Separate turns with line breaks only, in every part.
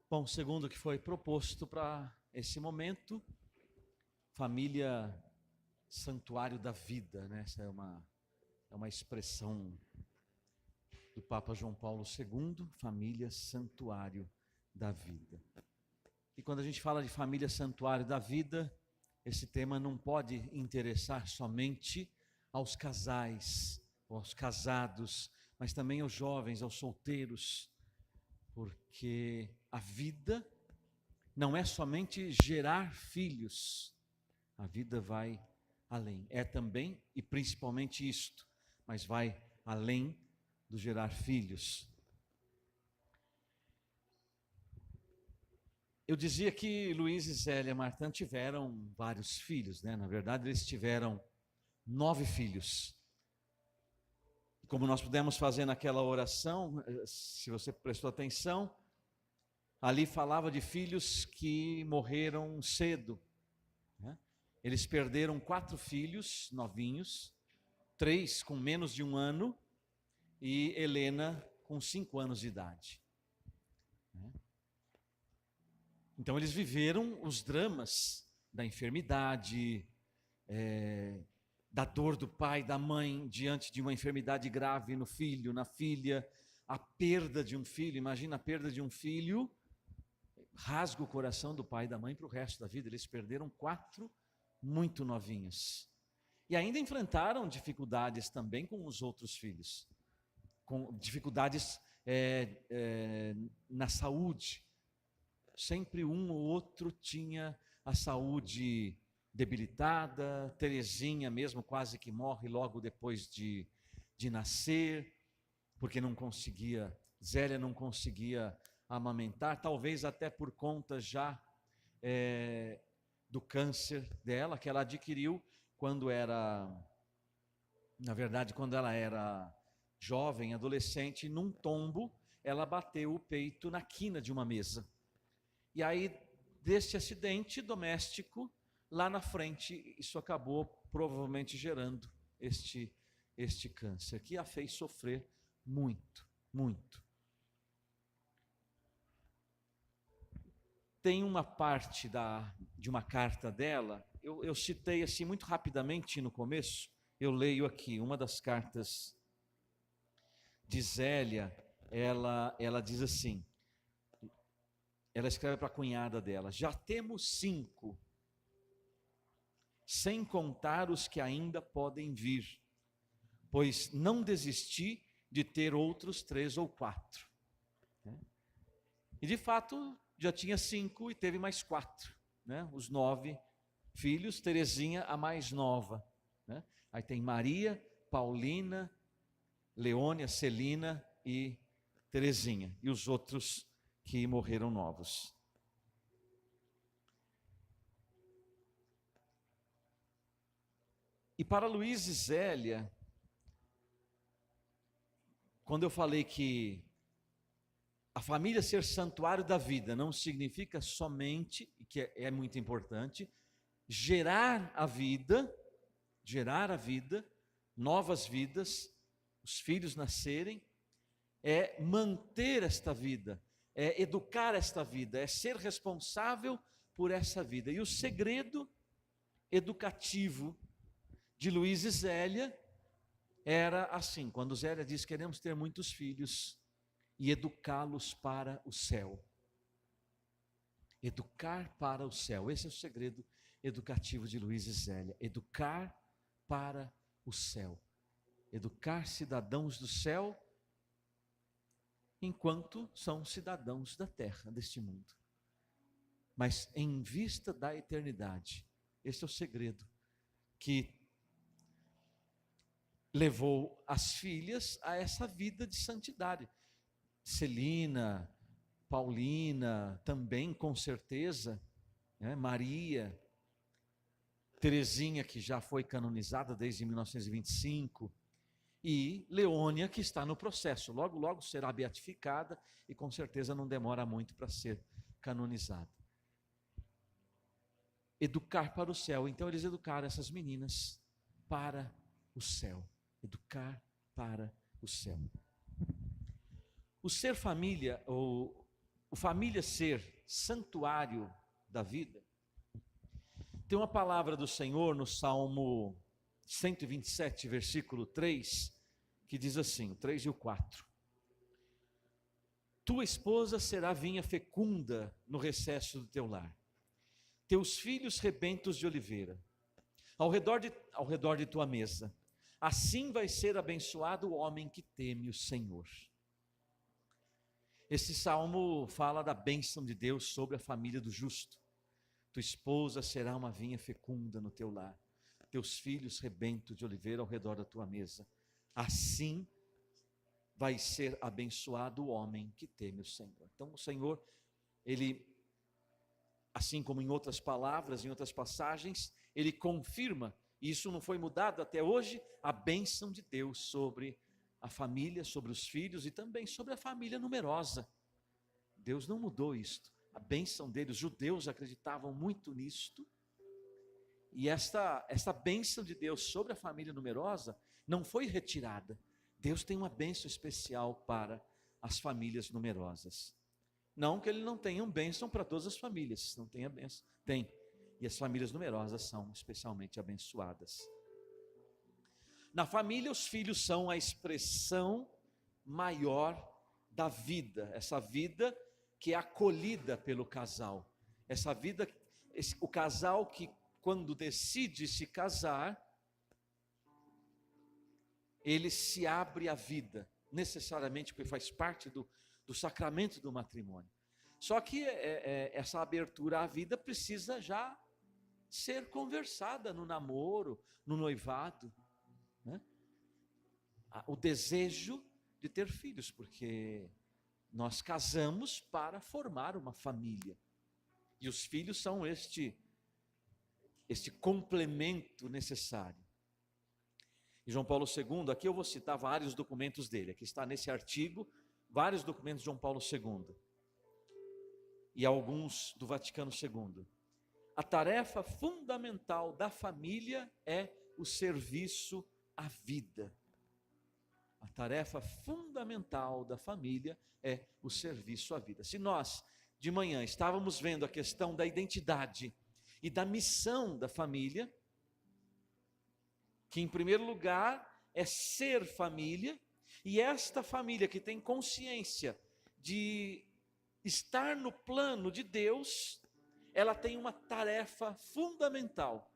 Bom, segundo o que foi proposto para esse momento, família santuário da vida, né? Essa é uma expressão do Papa João Paulo II, família santuário da vida. E quando a gente fala de família santuário da vida, esse tema não pode interessar somente aos casais, aos casados, mas também aos jovens, aos solteiros, porque a vida não é somente gerar filhos, a vida vai além. É também e principalmente isto, mas vai além do gerar filhos. Eu dizia que Luiz e Zélia Martã tiveram vários filhos, né? Na verdade, eles tiveram 9 filhos. Como nós pudemos fazer naquela oração, se você prestou atenção, ali falava de filhos que morreram cedo, né? Eles perderam 4 filhos novinhos, 3 com menos de 1 ano e Helena com 5 anos de idade. Então eles viveram os dramas da enfermidade, da dor do pai, da mãe diante de uma enfermidade grave no filho, na filha, a perda de um filho. Imagina a perda de um filho, rasga o coração do pai e da mãe para o resto da vida. Eles perderam 4 muito novinhos. E ainda enfrentaram dificuldades também com os outros filhos, com dificuldades na saúde. Sempre um ou outro tinha a saúde debilitada. Terezinha mesmo quase que morre logo depois de nascer, porque não conseguia, Zélia não conseguia amamentar, talvez até por conta já do câncer dela, que ela adquiriu quando quando ela era jovem, adolescente, num tombo, ela bateu o peito na quina de uma mesa. E aí, desse acidente doméstico, lá na frente, isso acabou provavelmente gerando este câncer, que a fez sofrer muito, muito. Tem uma parte de uma carta dela, eu citei assim muito rapidamente no começo, eu leio aqui, uma das cartas de Zélia, ela diz assim, ela escreve para a cunhada dela: já temos 5, sem contar os que ainda podem vir, pois não desisti de ter outros 3 ou 4. E de fato, já tinha 5 e teve mais 4, né? Os 9 filhos, Terezinha a mais nova, né? Aí tem Maria, Paulina, Leônia, Celina e Terezinha, e os outros que morreram novos. E para Luiz e Zélia, quando eu falei que a família ser santuário da vida não significa somente, e que é muito importante, gerar a vida, novas vidas, os filhos nascerem, é manter esta vida, é educar esta vida, é ser responsável por essa vida. E o segredo educativo de Luiz e Zélia era assim: quando Zélia diz queremos ter muitos filhos e educá-los para o céu. Educar para o céu, esse é o segredo educativo de Luiz e Zélia: educar para o céu, educar cidadãos do céu enquanto são cidadãos da terra, deste mundo, mas em vista da eternidade. Esse é o segredo que levou as filhas a essa vida de santidade. Celina, Paulina, também com certeza, né? Maria, Terezinha, que já foi canonizada desde 1925, e Leônia, que está no processo, logo, logo será beatificada e com certeza não demora muito para ser canonizada. Educar para o céu, então eles educaram essas meninas para o céu, educar para o céu. O ser família, ou o família ser santuário da vida, tem uma palavra do Senhor no Salmo 127, versículo 3, que diz assim, o 3 e o 4. Tua esposa será vinha fecunda no recesso do teu lar, teus filhos rebentos de oliveira, ao redor de tua mesa. Assim vai ser abençoado o homem que teme o Senhor. Esse salmo fala da bênção de Deus sobre a família do justo. Tua esposa será uma vinha fecunda no teu lar, teus filhos rebentos de oliveira ao redor da tua mesa. Assim vai ser abençoado o homem que teme o Senhor. Então o Senhor, Ele, assim como em outras palavras, em outras passagens, Ele confirma, e isso não foi mudado até hoje, a bênção de Deus sobre a família, sobre os filhos e também sobre a família numerosa. Deus não mudou isto, a bênção dele, os judeus acreditavam muito nisto, e esta bênção de Deus sobre a família numerosa não foi retirada. Deus tem uma bênção especial para as famílias numerosas. Não que Ele não tenha uma bênção para todas as famílias, não tem a bênção, tem. E as famílias numerosas são especialmente abençoadas. Na família, os filhos são a expressão maior da vida, essa vida que é acolhida pelo casal, essa vida, o casal que quando decide se casar, ele se abre à vida, necessariamente porque faz parte do sacramento do matrimônio. Só que essa abertura à vida precisa já ser conversada no namoro, no noivado, né? O desejo de ter filhos, porque nós casamos para formar uma família, e os filhos são este complemento necessário. E João Paulo II, aqui eu vou citar vários documentos dele, aqui está nesse artigo, vários documentos de João Paulo II, e alguns do Vaticano II. A tarefa fundamental da família é o serviço à vida. A tarefa fundamental da família é o serviço à vida. Se nós, de manhã, estávamos vendo a questão da identidade e da missão da família, que em primeiro lugar é ser família, e esta família que tem consciência de estar no plano de Deus, ela tem uma tarefa fundamental,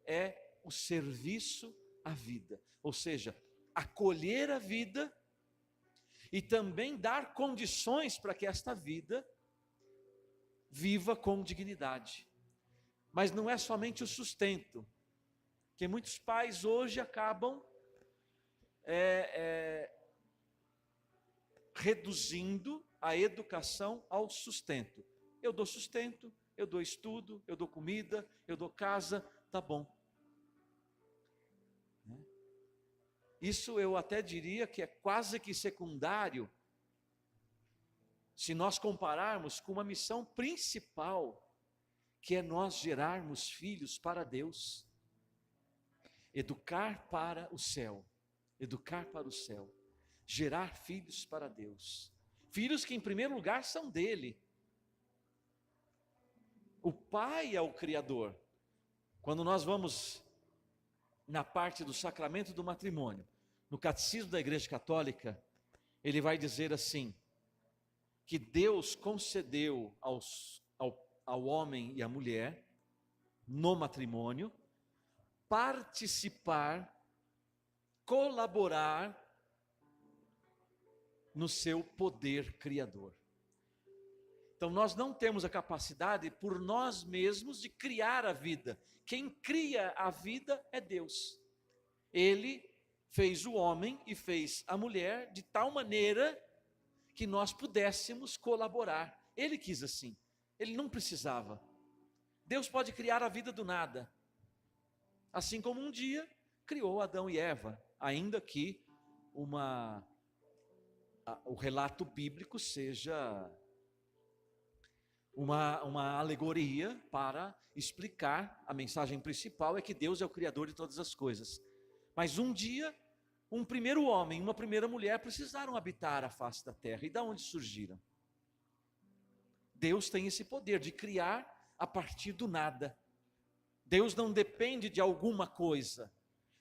é o serviço à vida, ou seja, acolher a vida e também dar condições para que esta vida viva com dignidade. Mas não é somente o sustento, que muitos pais hoje acabam reduzindo a educação ao sustento. Eu dou sustento, eu dou estudo, eu dou comida, eu dou casa, tá bom. Isso eu até diria que é quase que secundário, se nós compararmos com uma missão principal, que é nós gerarmos filhos para Deus. Educar para o céu, gerar filhos para Deus, filhos que em primeiro lugar são dele. O Pai é o Criador. Quando nós vamos na parte do sacramento do matrimônio, no Catecismo da Igreja Católica, ele vai dizer assim, que Deus concedeu ao homem e à mulher, no matrimônio, participar, colaborar no seu poder criador. Então nós não temos a capacidade por nós mesmos de criar a vida. Quem cria a vida é Deus. Ele fez o homem e fez a mulher de tal maneira que nós pudéssemos colaborar. Ele quis assim, ele não precisava. Deus pode criar a vida do nada. Assim como um dia criou Adão e Eva, ainda que o relato bíblico seja uma alegoria para explicar, a mensagem principal é que Deus é o Criador de todas as coisas. Mas um dia, um primeiro homem e uma primeira mulher precisaram habitar a face da terra. E de onde surgiram? Deus tem esse poder de criar a partir do nada. Deus não depende de alguma coisa,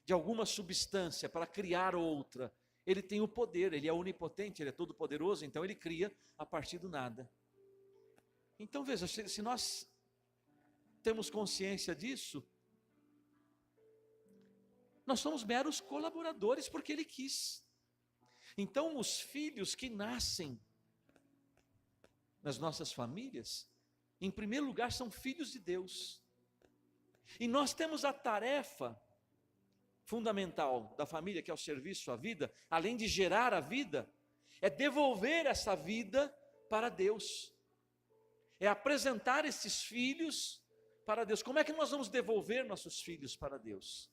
de alguma substância para criar outra. Ele tem o poder, ele é onipotente, ele é todo poderoso, então ele cria a partir do nada. Então veja, se nós temos consciência disso, nós somos meros colaboradores porque ele quis. Então os filhos que nascem nas nossas famílias, em primeiro lugar são filhos de Deus. E nós temos a tarefa fundamental da família, que é o serviço à vida, além de gerar a vida, é devolver essa vida para Deus. É apresentar esses filhos para Deus. Como é que nós vamos devolver nossos filhos para Deus?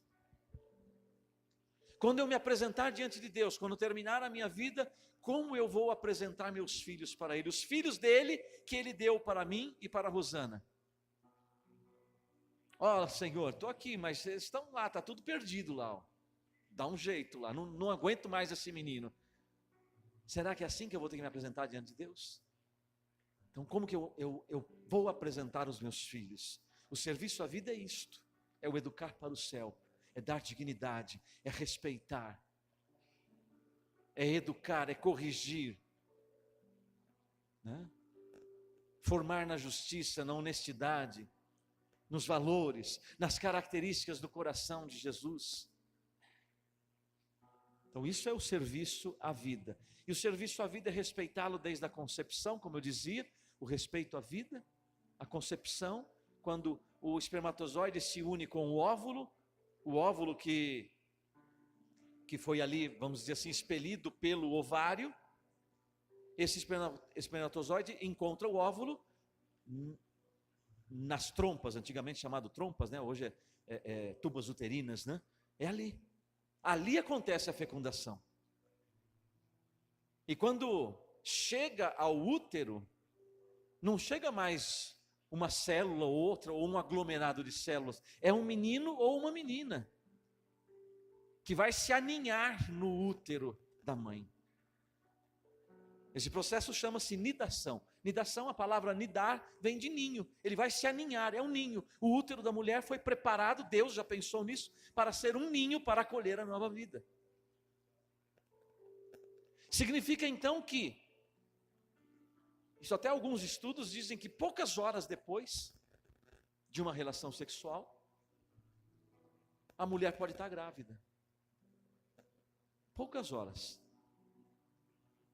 Quando eu me apresentar diante de Deus, quando terminar a minha vida, como eu vou apresentar meus filhos para Ele? Os filhos dele, que Ele deu para mim e para a Rosana. Ó, Senhor, estou aqui, mas eles estão lá, está tudo perdido lá. Ó. Dá um jeito lá, não aguento mais esse menino. Será que é assim que eu vou ter que me apresentar diante de Deus? Então como que eu vou apresentar os meus filhos? O serviço à vida é isto, é o educar para o céu, é dar dignidade, é respeitar, é educar, é corrigir, né? Formar na justiça, na honestidade, nos valores, nas características do coração de Jesus. Então isso é o serviço à vida. E o serviço à vida é respeitá-lo desde a concepção, como eu dizia, o respeito à vida, a concepção, quando o espermatozoide se une com o óvulo que foi ali, vamos dizer assim, expelido pelo ovário, esse espermatozoide encontra o óvulo nas trompas, antigamente chamado trompas, né? Hoje é tubas uterinas, né? É ali acontece a fecundação. E quando chega ao útero, não chega mais uma célula ou outra, ou um aglomerado de células, é um menino ou uma menina, que vai se aninhar no útero da mãe. Esse processo chama-se nidação. Nidação, a palavra nidar, vem de ninho. Ele vai se aninhar, é um ninho. O útero da mulher foi preparado, Deus já pensou nisso, para ser um ninho para acolher a nova vida. Significa então que, isso até alguns estudos dizem que poucas horas depois de uma relação sexual, a mulher pode estar grávida. Poucas horas,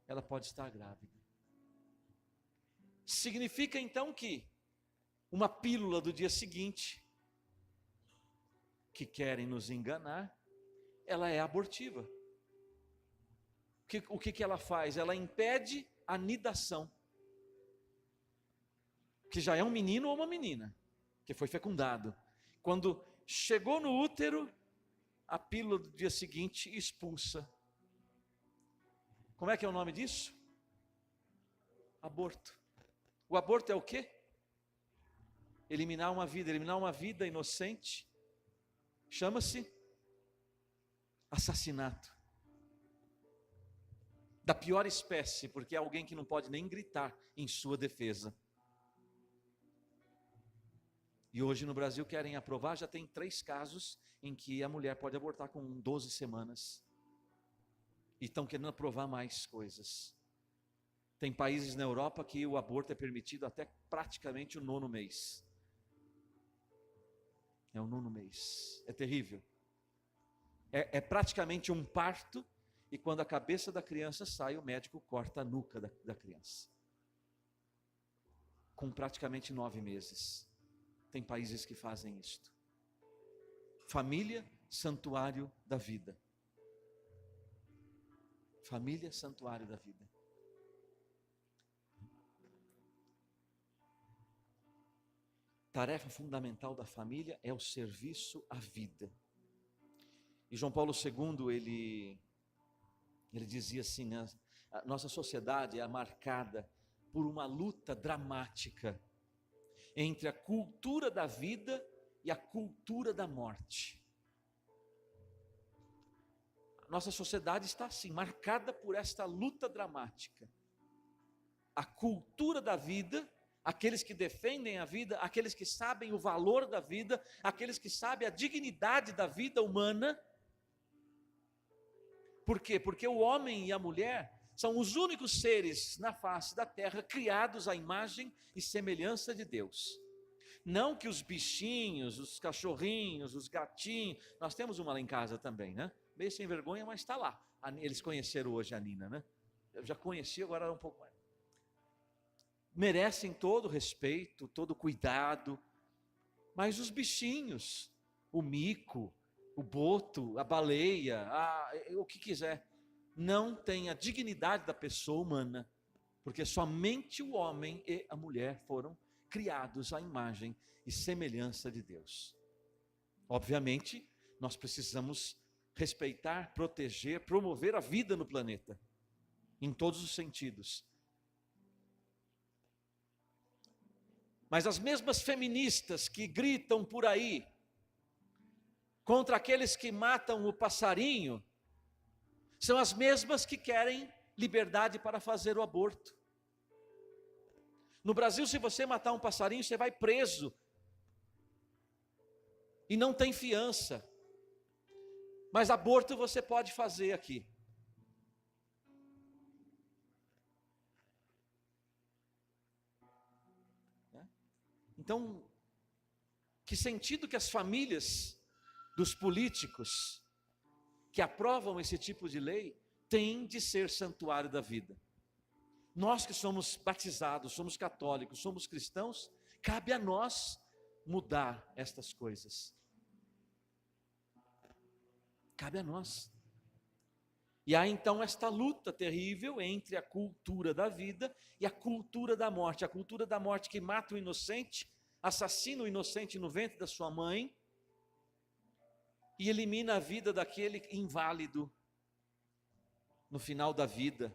ela pode estar grávida. Significa então que uma pílula do dia seguinte, que querem nos enganar, ela é abortiva. O que ela faz? Ela impede a nidação, que já é um menino ou uma menina, que foi fecundado. Quando chegou no útero, a pílula do dia seguinte expulsa. Como é que é o nome disso? Aborto. O aborto é o quê? Eliminar uma vida inocente. Chama-se assassinato. Da pior espécie, porque é alguém que não pode nem gritar em sua defesa. E hoje no Brasil querem aprovar, já tem 3 casos em que a mulher pode abortar com 12 semanas. E estão querendo aprovar mais coisas. Tem países na Europa que o aborto é permitido até praticamente o 9º mês. É o 9º mês. É terrível. É praticamente um parto, e quando a cabeça da criança sai, o médico corta a nuca da criança. Com praticamente 9 meses. Tem países que fazem isto. Família, santuário da vida. Família, santuário da vida. Tarefa fundamental da família é o serviço à vida. E João Paulo II, ele dizia assim, né, a nossa sociedade é marcada por uma luta dramática entre a cultura da vida e a cultura da morte. Nossa sociedade está assim, marcada por esta luta dramática. A cultura da vida aqueles que defendem a vida, aqueles que sabem o valor da vida, aqueles que sabem a dignidade da vida humana. Por quê? Porque o homem e a mulher são os únicos seres na face da terra criados à imagem e semelhança de Deus. Não que os bichinhos, os cachorrinhos, os gatinhos, nós temos uma lá em casa também, né? Meio sem vergonha, mas está lá. Eles conheceram hoje a Nina, né? Eu já conheci, agora era um pouco mais. Merecem todo respeito, todo cuidado, mas os bichinhos, o mico, o boto, a baleia, o que quiser, não tem a dignidade da pessoa humana, porque somente o homem e a mulher foram criados à imagem e semelhança de Deus. Obviamente, nós precisamos respeitar, proteger, promover a vida no planeta, em todos os sentidos. Mas as mesmas feministas que gritam por aí contra aqueles que matam o passarinho, são as mesmas que querem liberdade para fazer o aborto. No Brasil, se você matar um passarinho, você vai preso. E não tem fiança. Mas aborto você pode fazer aqui. Então, que sentido que as famílias dos políticos que aprovam esse tipo de lei têm de ser santuário da vida? Nós que somos batizados, somos católicos, somos cristãos, cabe a nós mudar estas coisas. Cabe a nós. E há então esta luta terrível entre a cultura da vida e a cultura da morte. A cultura da morte que mata o inocente, assassina o inocente no ventre da sua mãe e elimina a vida daquele inválido no final da vida,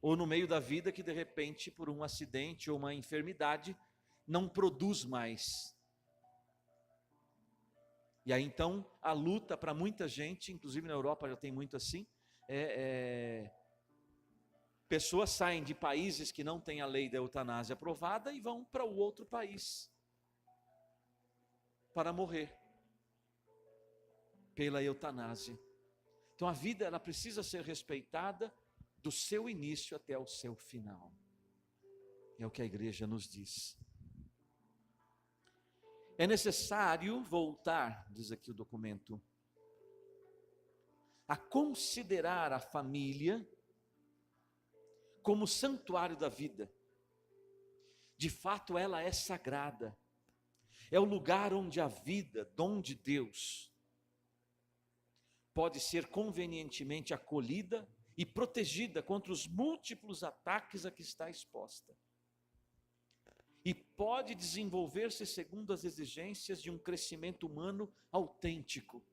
ou no meio da vida que de repente, por um acidente ou uma enfermidade, não produz mais. E aí então a luta para muita gente, inclusive na Europa já tem muito assim, pessoas saem de países que não têm a lei da eutanásia aprovada e vão para o outro país para morrer pela eutanásia. Então a vida, ela precisa ser respeitada do seu início até o seu final. É o que a igreja nos diz. É necessário voltar, diz aqui o documento, a considerar a família como santuário da vida. De fato, ela é sagrada. É o lugar onde a vida, dom de Deus, pode ser convenientemente acolhida e protegida contra os múltiplos ataques a que está exposta. E pode desenvolver-se segundo as exigências de um crescimento humano autêntico,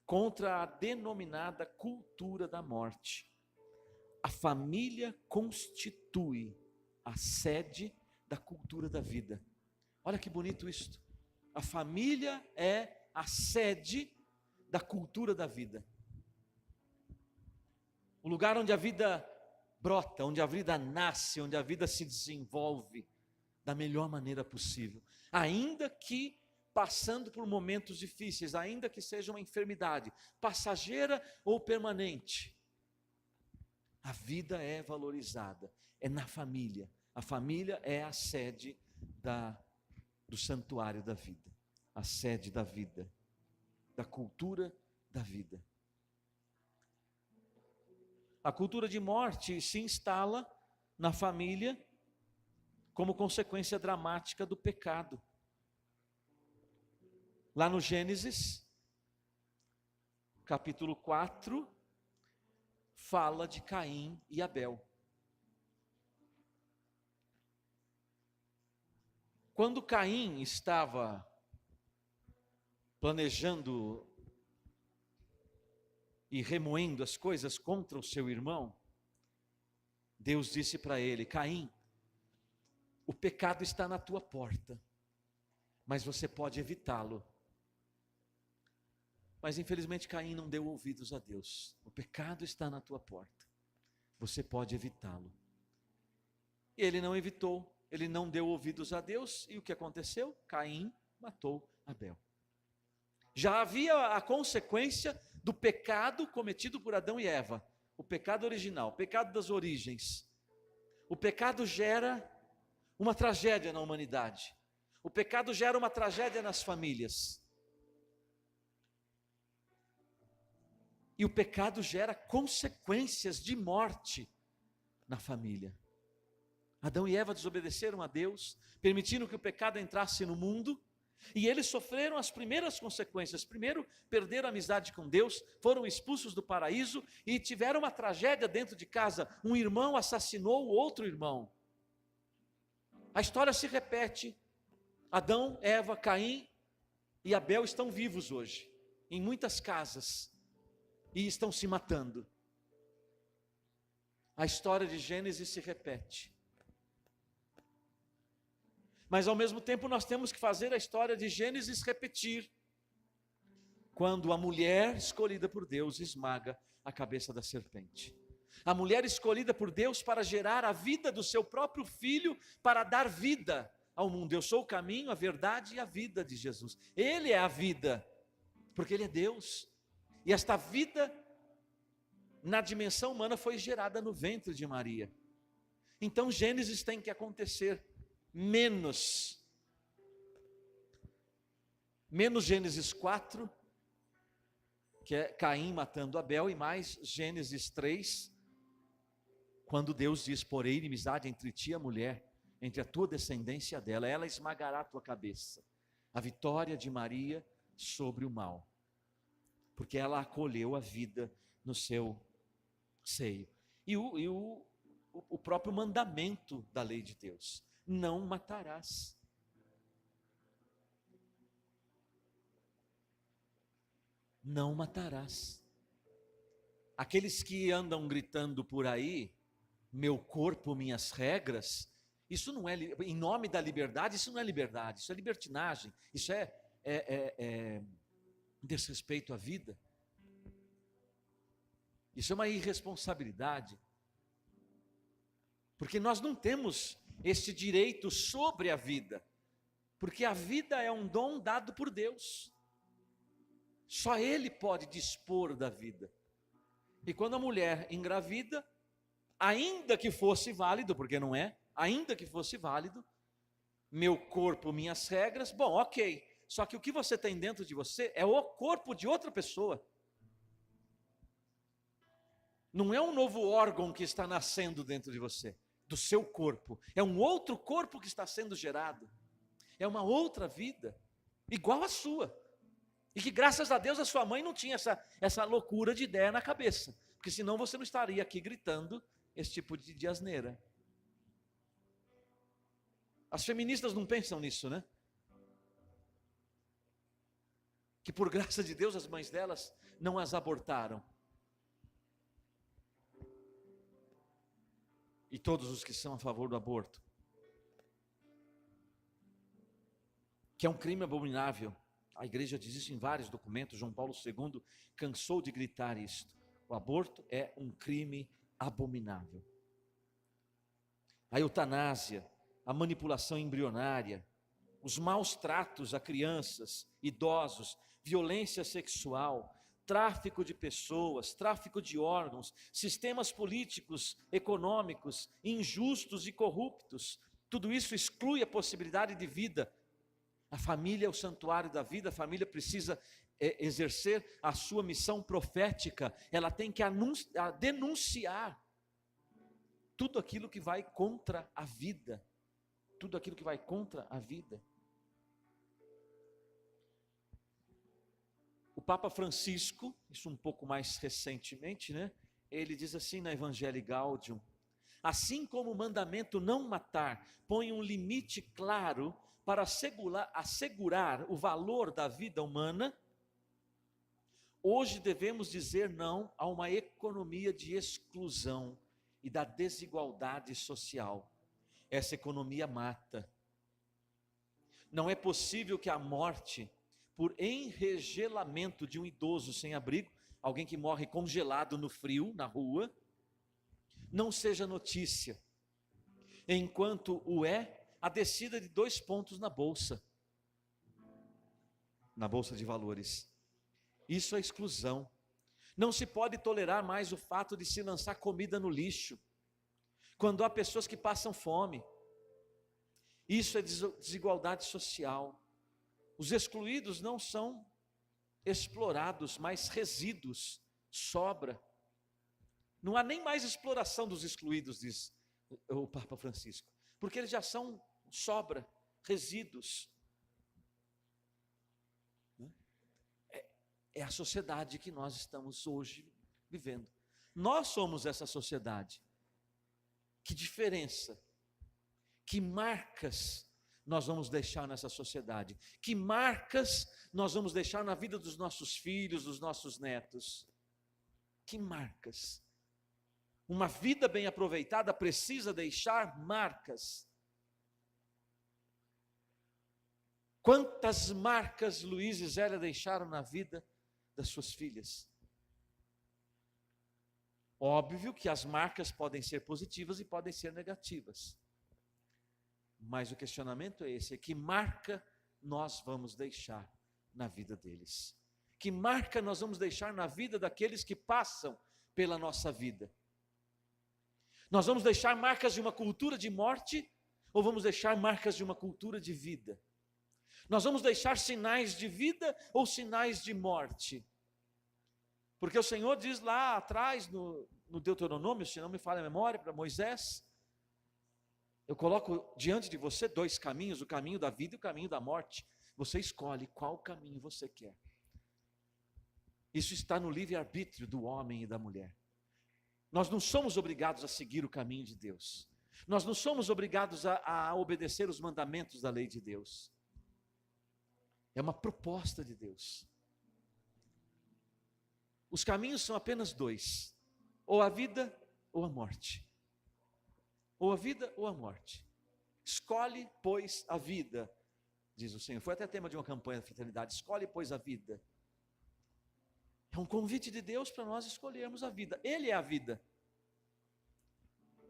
contra a denominada cultura da morte. A família constitui a sede da cultura da vida. Olha que bonito isto. A família é a sede da cultura da vida. O lugar onde a vida brota, onde a vida nasce, onde a vida se desenvolve da melhor maneira possível. Ainda que passando por momentos difíceis, ainda que seja uma enfermidade, passageira ou permanente, a vida é valorizada, é na família. A família é a sede do santuário da vida, a sede da vida, da cultura da vida. A cultura de morte se instala na família como consequência dramática do pecado. Lá no Gênesis, capítulo 4, fala de Caim e Abel. Quando Caim estava planejando e remoendo as coisas contra o seu irmão, Deus disse para ele: Caim, o pecado está na tua porta, mas você pode evitá-lo. Mas infelizmente Caim não deu ouvidos a Deus. O pecado está na tua porta, você pode evitá-lo. Ele não evitou, ele não deu ouvidos a Deus, e o que aconteceu? Caim matou Abel. Já havia a consequência do pecado cometido por Adão e Eva, o pecado original, o pecado das origens. O pecado gera uma tragédia na humanidade, o pecado gera uma tragédia nas famílias, e o pecado gera consequências de morte na família. Adão e Eva desobedeceram a Deus, permitindo que o pecado entrasse no mundo, e eles sofreram as primeiras consequências. Primeiro, perderam a amizade com Deus, foram expulsos do paraíso e tiveram uma tragédia dentro de casa. Um irmão assassinou o outro irmão. A história se repete. Adão, Eva, Caim e Abel estão vivos hoje, em muitas casas, e estão se matando. A história de Gênesis se repete. Mas ao mesmo tempo nós temos que fazer a história de Gênesis repetir, quando a mulher escolhida por Deus esmaga a cabeça da serpente. A mulher escolhida por Deus para gerar a vida do seu próprio filho, para dar vida ao mundo. Eu sou o caminho, a verdade e a vida de Jesus. Ele é a vida, porque Ele é Deus. E esta vida, na dimensão humana, foi gerada no ventre de Maria. Então Gênesis tem que acontecer. Menos Gênesis 4, que é Caim matando Abel, e mais Gênesis 3, quando Deus diz: porém inimizade entre ti e a mulher, entre a tua descendência dela, ela esmagará a tua cabeça. A vitória de Maria sobre o mal, porque ela acolheu a vida no seu seio. E o próprio mandamento da lei de Deus: não matarás. Não matarás. Aqueles que andam gritando por aí, meu corpo, minhas regras, isso não é, em nome da liberdade, isso não é liberdade, isso é libertinagem, isso é desrespeito à vida. Isso é uma irresponsabilidade. Porque nós não temos este direito sobre a vida, porque a vida é um dom dado por Deus, só Ele pode dispor da vida. E quando a mulher engravida, ainda que fosse válido, porque não é, ainda que fosse válido, meu corpo, minhas regras, bom, ok, só que o que você tem dentro de você é o corpo de outra pessoa, não é um novo órgão que está nascendo dentro de você, do seu corpo, é um outro corpo que está sendo gerado, é uma outra vida, igual à sua, e que graças a Deus a sua mãe não tinha essa loucura de ideia na cabeça, porque senão você não estaria aqui gritando esse tipo de asneira. As feministas não pensam nisso, né? Que por graça de Deus as mães delas não as abortaram. E todos os que são a favor do aborto, que é um crime abominável. A igreja diz isso em vários documentos. João Paulo II cansou de gritar isto. O aborto é um crime abominável. A eutanásia, a manipulação embrionária, os maus tratos a crianças, idosos, violência sexual, tráfico de pessoas, tráfico de órgãos, sistemas políticos, econômicos, injustos e corruptos, tudo isso exclui a possibilidade de vida. A família é o santuário da vida, a família precisa exercer a sua missão profética, ela tem que denunciar tudo aquilo que vai contra a vida, tudo aquilo que vai contra a vida. O Papa Francisco, isso um pouco mais recentemente, né? Ele diz assim na Evangelii Gaudium: assim como o mandamento não matar põe um limite claro para assegurar o valor da vida humana, hoje devemos dizer não a uma economia de exclusão e da desigualdade social. Essa economia mata. Não é possível que a morte por enregelamento de um idoso sem abrigo, alguém que morre congelado no frio, na rua, não seja notícia. enquanto o é a descida de 2 pontos na bolsa de valores. Isso é exclusão. Não se pode tolerar mais o fato de se lançar comida no lixo, quando há pessoas que passam fome. Isso é desigualdade social. Os excluídos não são explorados, mas resíduos, sobra. Não há nem mais exploração dos excluídos, diz o Papa Francisco, porque eles já são sobra, resíduos. É a sociedade que nós estamos hoje vivendo. Nós somos essa sociedade. Que diferença, que marcas nós vamos deixar nessa sociedade? Que marcas nós vamos deixar na vida dos nossos filhos, dos nossos netos? Que marcas? Uma vida bem aproveitada precisa deixar marcas. Quantas marcas Luiz e Zélia deixaram na vida das suas filhas? Óbvio que as marcas podem ser positivas e podem ser negativas. Mas o questionamento é esse: que marca nós vamos deixar na vida deles? Que marca nós vamos deixar na vida daqueles que passam pela nossa vida? Nós vamos deixar marcas de uma cultura de morte ou vamos deixar marcas de uma cultura de vida? Nós vamos deixar sinais de vida ou sinais de morte? Porque o Senhor diz lá atrás no Deuteronômio, se não me falha a memória, para Moisés: eu coloco diante de você 2 caminhos, o caminho da vida e o caminho da morte. Você escolhe qual caminho você quer. Isso está no livre-arbítrio do homem e da mulher. Nós não somos obrigados a seguir o caminho de Deus. Nós não somos obrigados a obedecer os mandamentos da lei de Deus. É uma proposta de Deus. Os caminhos são apenas 2: ou a vida ou a morte. Ou a vida ou a morte. Escolhe, pois, a vida, diz o Senhor. Foi até tema de uma campanha da fraternidade: escolhe, pois, a vida. É um convite de Deus para nós escolhermos a vida. Ele é a vida.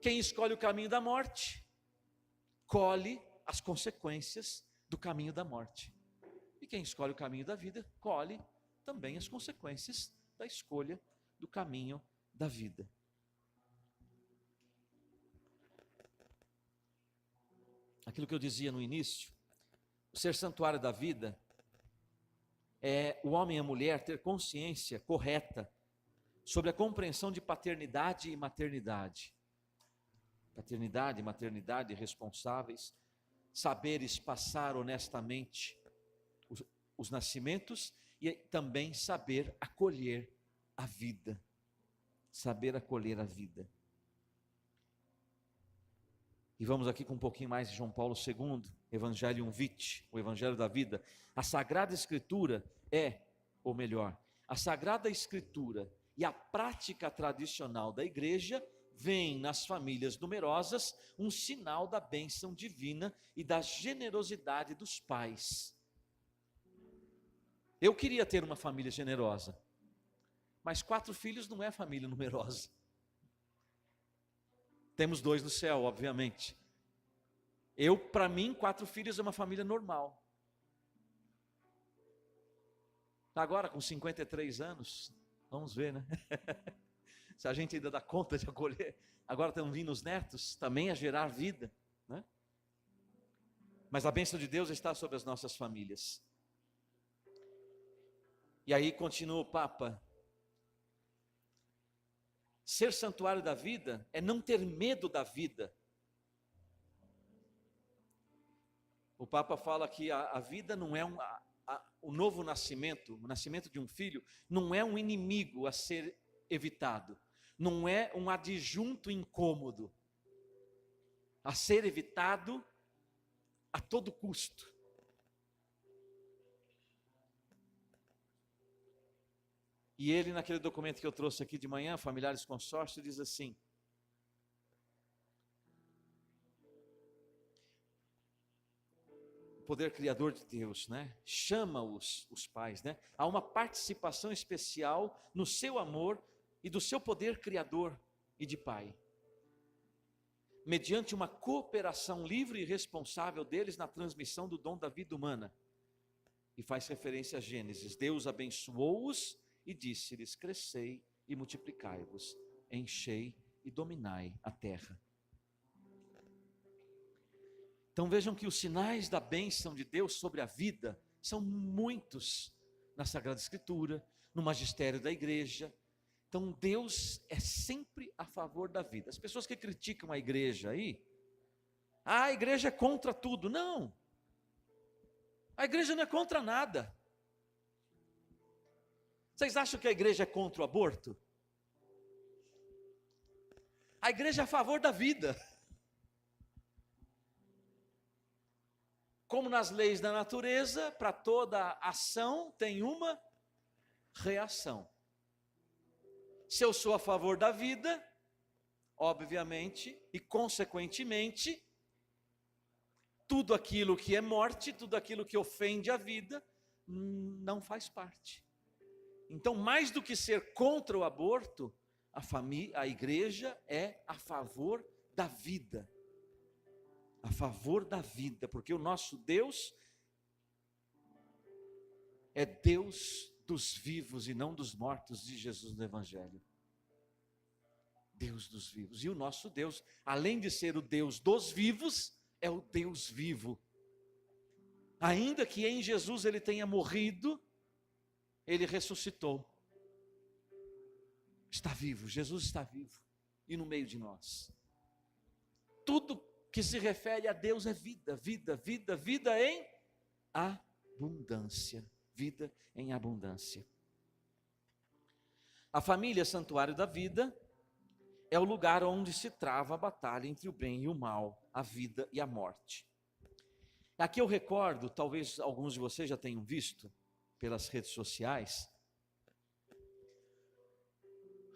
Quem escolhe o caminho da morte, colhe as consequências do caminho da morte. E quem escolhe o caminho da vida, colhe também as consequências da escolha do caminho da vida. Aquilo que eu dizia no início, o ser santuário da vida é o homem e a mulher ter consciência correta sobre a compreensão de paternidade e maternidade. Paternidade e maternidade responsáveis, saber espaçar honestamente os nascimentos e também saber acolher a vida. Saber acolher a vida. E vamos aqui com um pouquinho mais de João Paulo II, Evangelium Vitae, o Evangelho da Vida. A Sagrada Escritura ou melhor, a Sagrada Escritura e a prática tradicional da igreja veem nas famílias numerosas um sinal da bênção divina e da generosidade dos pais. Eu queria ter uma família generosa, mas 4 filhos não é família numerosa. Temos 2 no céu, obviamente. Para mim, 4 filhos é uma família normal. Agora, com 53 anos, vamos ver, né? Se a gente ainda dá conta de acolher. Agora estão vindo os netos, também a gerar vida, né? Mas a bênção de Deus está sobre as nossas famílias. E aí continua o Papa: ser santuário da vida é não ter medo da vida. O Papa fala que a vida não é o novo nascimento, o nascimento de um filho, não é um inimigo a ser evitado, não é um adjunto incômodo a ser evitado a todo custo. E ele, naquele documento que eu trouxe aqui de manhã, Familiares Consórcio, diz assim: o poder criador de Deus, né, chama os pais, né, a uma participação especial no seu amor e do seu poder criador e de pai. mediante uma cooperação livre e responsável deles na transmissão do dom da vida humana. E faz referência a Gênesis. Deus abençoou-os e disse-lhes: crescei e multiplicai-vos, enchei e dominai a terra. Então vejam que os sinais da bênção de Deus sobre a vida são muitos na Sagrada Escritura, no magistério da igreja. Então Deus é sempre a favor da vida. As pessoas que criticam a igreja aí, a igreja é contra tudo. Não, a igreja não é contra nada. Vocês acham que a igreja é contra o aborto? A igreja é a favor da vida. Como nas leis da natureza, para toda ação tem uma reação. Se eu sou a favor da vida, obviamente, e consequentemente, tudo aquilo que é morte, tudo aquilo que ofende a vida, não faz parte. Então, mais do que ser contra o aborto, a igreja é a favor da vida. A favor da vida, porque o nosso Deus é Deus dos vivos e não dos mortos, diz Jesus no Evangelho. Deus dos vivos. E o nosso Deus, além de ser o Deus dos vivos, é o Deus vivo. Ainda que em Jesus ele tenha morrido, ele ressuscitou. Está vivo, Jesus está vivo e no meio de nós. Tudo que se refere a Deus é vida, vida, vida, vida em abundância. Vida em abundância. A família santuário da vida é o lugar onde se trava a batalha entre o bem e o mal, a vida e a morte. Aqui eu recordo, talvez alguns de vocês já tenham visto pelas redes sociais,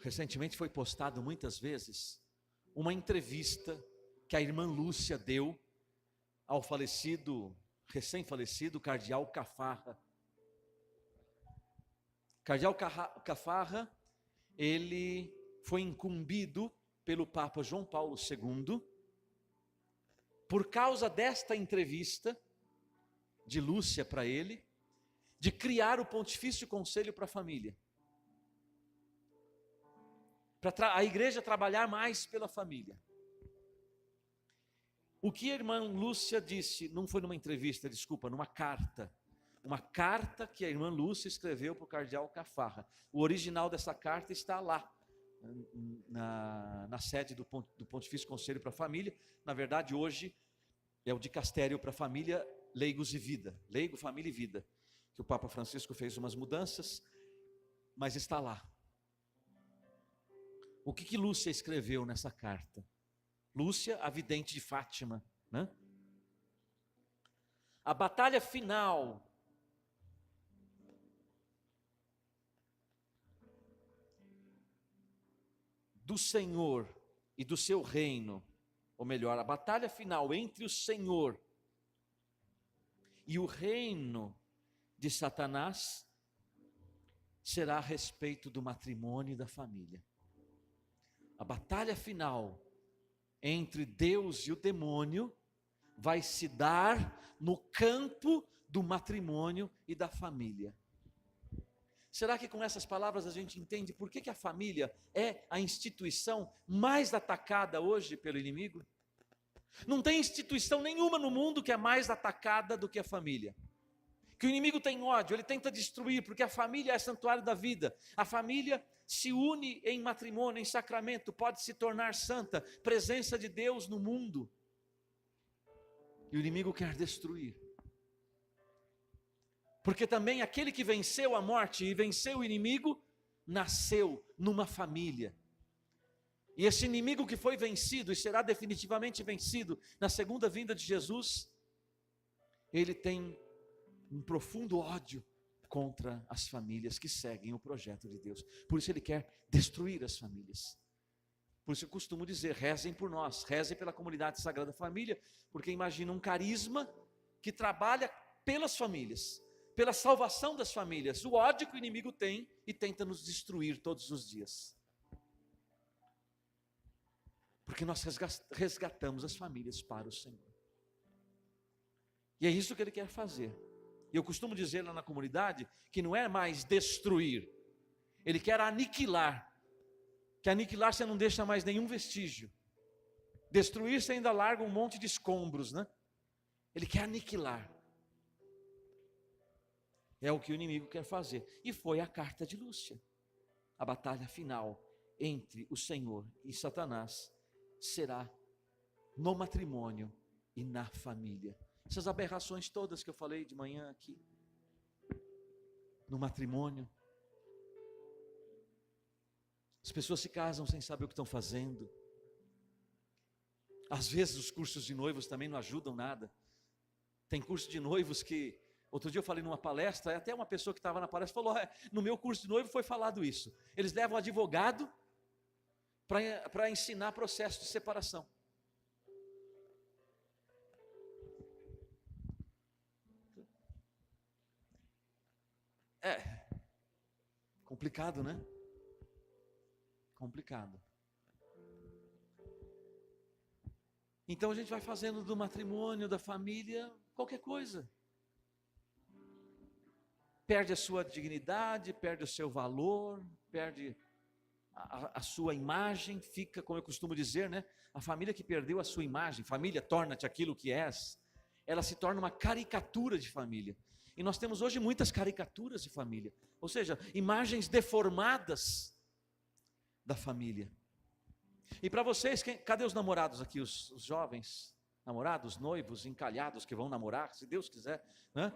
recentemente foi postado muitas vezes uma entrevista que a irmã Lúcia deu ao recém-falecido cardeal Cafarra. Cardeal Cafarra, ele foi incumbido pelo Papa João Paulo II, por causa desta entrevista de Lúcia para ele, de criar o Pontifício Conselho para a Família. Para a igreja trabalhar mais pela família. O que a irmã Lúcia disse, não foi numa entrevista, desculpa, numa carta. Uma carta que a irmã Lúcia escreveu para o cardeal Cafarra. O original dessa carta está lá, na sede do Pontifício Conselho para a Família. Na verdade, hoje é o Dicastério para a Família, Leigos e Vida. Leigo, Família e Vida. Que o Papa Francisco fez umas mudanças, mas está lá. O que Lúcia escreveu nessa carta? Lúcia, a vidente de Fátima, né? A batalha final do Senhor e do seu reino, ou melhor, a batalha final entre o Senhor e o reino de Satanás será a respeito do matrimônio e da família. A batalha final entre Deus e o demônio vai se dar no campo do matrimônio e da família. Será que com essas palavras a gente entende por que a família é a instituição mais atacada hoje pelo inimigo? Não tem instituição nenhuma no mundo que é mais atacada do que a família. Que o inimigo tem ódio, ele tenta destruir, porque a família é santuário da vida. A família se une em matrimônio, em sacramento, pode se tornar santa, presença de Deus no mundo. E o inimigo quer destruir. Porque também aquele que venceu a morte e venceu o inimigo, nasceu numa família. E esse inimigo que foi vencido e será definitivamente vencido na segunda vinda de Jesus, ele tem um profundo ódio contra as famílias que seguem o projeto de Deus. Por isso ele quer destruir as famílias. Por isso eu costumo dizer, rezem por nós, rezem pela comunidade Sagrada Família, porque imagina um carisma que trabalha pelas famílias, pela salvação das famílias, o ódio que o inimigo tem e tenta nos destruir todos os dias. Porque nós resgatamos as famílias para o Senhor. E é isso que Ele quer fazer. E eu costumo dizer lá na comunidade que não é mais destruir, Ele quer aniquilar. Que aniquilar você não deixa mais nenhum vestígio. Destruir você ainda larga um monte de escombros, né? Ele quer aniquilar. É o que o inimigo quer fazer. E foi a carta de Lúcia. A batalha final entre o Senhor e Satanás será no matrimônio e na família. Essas aberrações todas que eu falei de manhã aqui. No matrimônio. As pessoas se casam sem saber o que estão fazendo. Às vezes os cursos de noivos também não ajudam nada. Tem curso de noivos que, outro dia eu falei numa palestra, até uma pessoa que estava na palestra falou, no meu curso de noivo foi falado isso. Eles levam advogado para ensinar processo de separação. É complicado, né? Complicado. Então a gente vai fazendo do matrimônio, da família, qualquer coisa. Perde a sua dignidade, perde o seu valor, perde a sua imagem, fica, como eu costumo dizer, né? A família que perdeu a sua imagem, família, torna-te aquilo que és, ela se torna uma caricatura de família. E nós temos hoje muitas caricaturas de família, ou seja, imagens deformadas da família. E para vocês, cadê os namorados aqui, os jovens namorados, noivos, encalhados que vão namorar, se Deus quiser, né?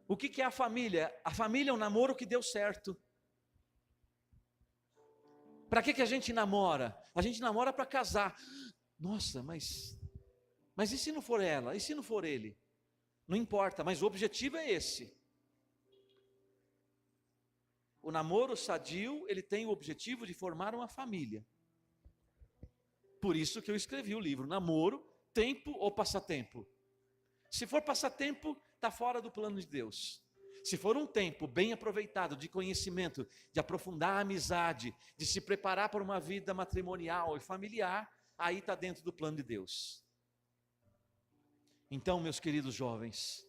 O que é a família? A família é um namoro que deu certo. Para que a gente namora? A gente namora para casar. Nossa, mas e se não for ela? E se não for ele? Não importa, mas o objetivo é esse. O namoro sadio, ele tem o objetivo de formar uma família. Por isso que eu escrevi o livro, Namoro, Tempo ou Passatempo. Se for passatempo, está fora do plano de Deus. Se for um tempo bem aproveitado de conhecimento, de aprofundar a amizade, de se preparar para uma vida matrimonial e familiar, aí está dentro do plano de Deus. Então, meus queridos jovens,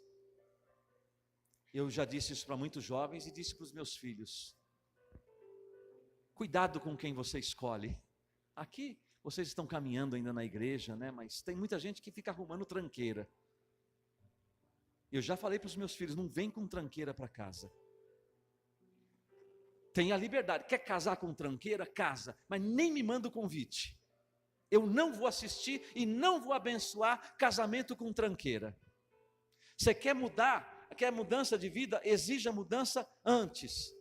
eu já disse isso para muitos jovens e disse para os meus filhos. Cuidado com quem você escolhe. Aqui, vocês estão caminhando ainda na igreja, né? Mas tem muita gente que fica arrumando tranqueira. Eu já falei para os meus filhos, não vem com tranqueira para casa. Tenha liberdade. Quer casar com tranqueira? Casa. Mas nem me manda o convite. Eu não vou assistir e não vou abençoar casamento com tranqueira. Você quer mudar? Quer mudança de vida? Exija mudança antes.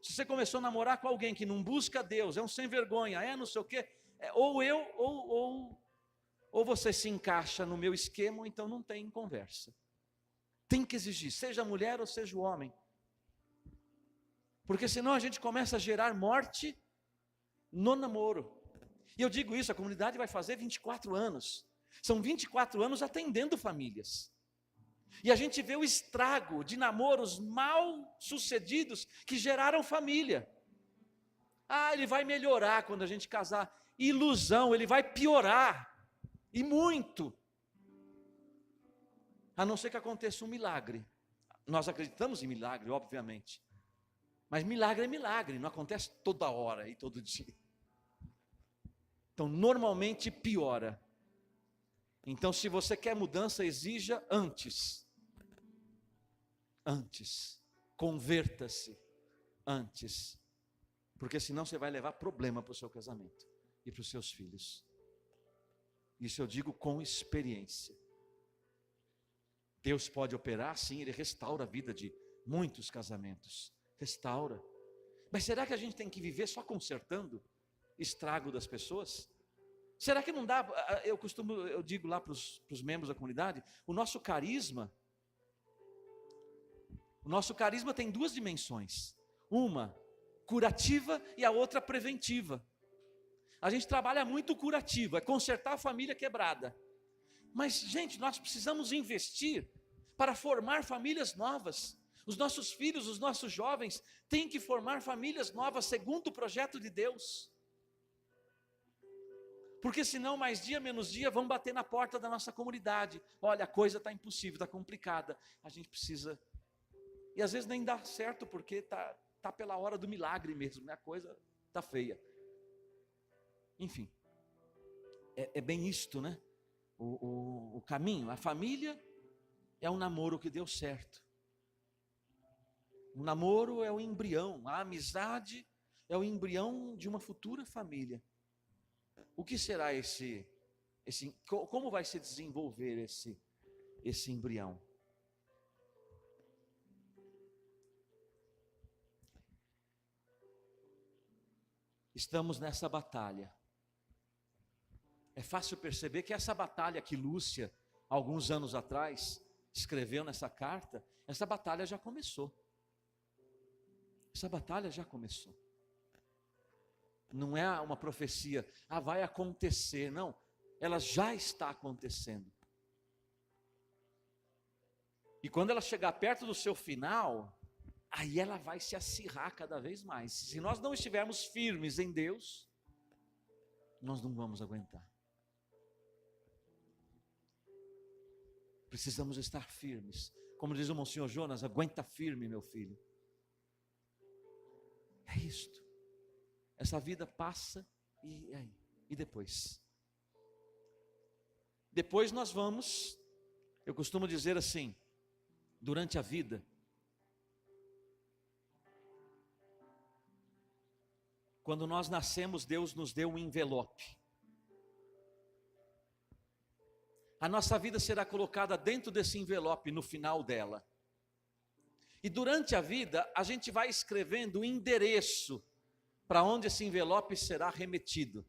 Se você começou a namorar com alguém que não busca Deus, é um sem vergonha, não sei o quê, ou você se encaixa no meu esquema, ou então não tem conversa. Tem que exigir, seja a mulher ou seja o homem. Porque senão a gente começa a gerar morte no namoro. E eu digo isso, a comunidade vai fazer 24 anos. São 24 anos atendendo famílias. E a gente vê o estrago de namoros mal sucedidos que geraram família. Ele vai melhorar quando a gente casar. Ilusão, ele vai piorar. E muito. A não ser que aconteça um milagre. Nós acreditamos em milagre, obviamente. Mas milagre é milagre, não acontece toda hora e todo dia. Então, normalmente piora. Então, se você quer mudança, exija antes. Antes. Converta-se antes. Porque senão você vai levar problema para o seu casamento e para os seus filhos. Isso eu digo com experiência. Deus pode operar, sim, Ele restaura a vida de muitos casamentos. Restaura. Mas será que a gente tem que viver só consertando estrago das pessoas? Será que não dá? Eu digo lá para os membros da comunidade, o nosso carisma tem duas dimensões. Uma curativa e a outra preventiva. A gente trabalha muito curativo, é consertar a família quebrada. Mas, gente, nós precisamos investir para formar famílias novas. Os nossos filhos, os nossos jovens têm que formar famílias novas segundo o projeto de Deus. Porque senão, mais dia menos dia, vão bater na porta da nossa comunidade. Olha, a coisa está impossível, está complicada. A gente precisa... E às vezes nem dá certo, porque está pela hora do milagre mesmo, né? A coisa está feia. Enfim, é bem isto, né? O caminho, a família é um namoro que deu certo. O namoro é o embrião, a amizade é o embrião de uma futura família. O que será como vai se desenvolver esse embrião? Estamos nessa batalha. É fácil perceber que essa batalha que Lúcia, alguns anos atrás, escreveu nessa carta, essa batalha já começou. Essa batalha já começou. Não é uma profecia, vai acontecer, não. Ela já está acontecendo. E quando ela chegar perto do seu final, aí ela vai se acirrar cada vez mais. Se nós não estivermos firmes em Deus, nós não vamos aguentar. Precisamos estar firmes. Como diz o Monsenhor Jonas, aguenta firme, meu filho. É isto. Essa vida passa e depois? Depois nós vamos, eu costumo dizer assim, durante a vida, quando nós nascemos, Deus nos deu um envelope. A nossa vida será colocada dentro desse envelope no final dela. E durante a vida, a gente vai escrevendo o endereço para onde esse envelope será remetido.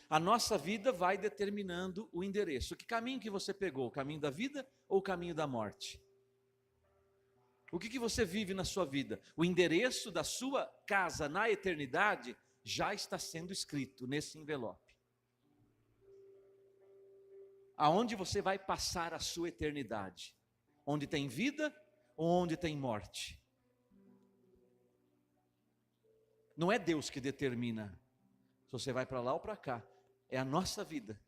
A nossa vida vai determinando o endereço. Que caminho que você pegou? O caminho da vida ou o caminho da morte? O que você vive na sua vida? O endereço da sua casa na eternidade já está sendo escrito nesse envelope. Aonde você vai passar a sua eternidade? Onde tem vida ou onde tem morte? Não é Deus que determina se você vai para lá ou para cá. É a nossa vida.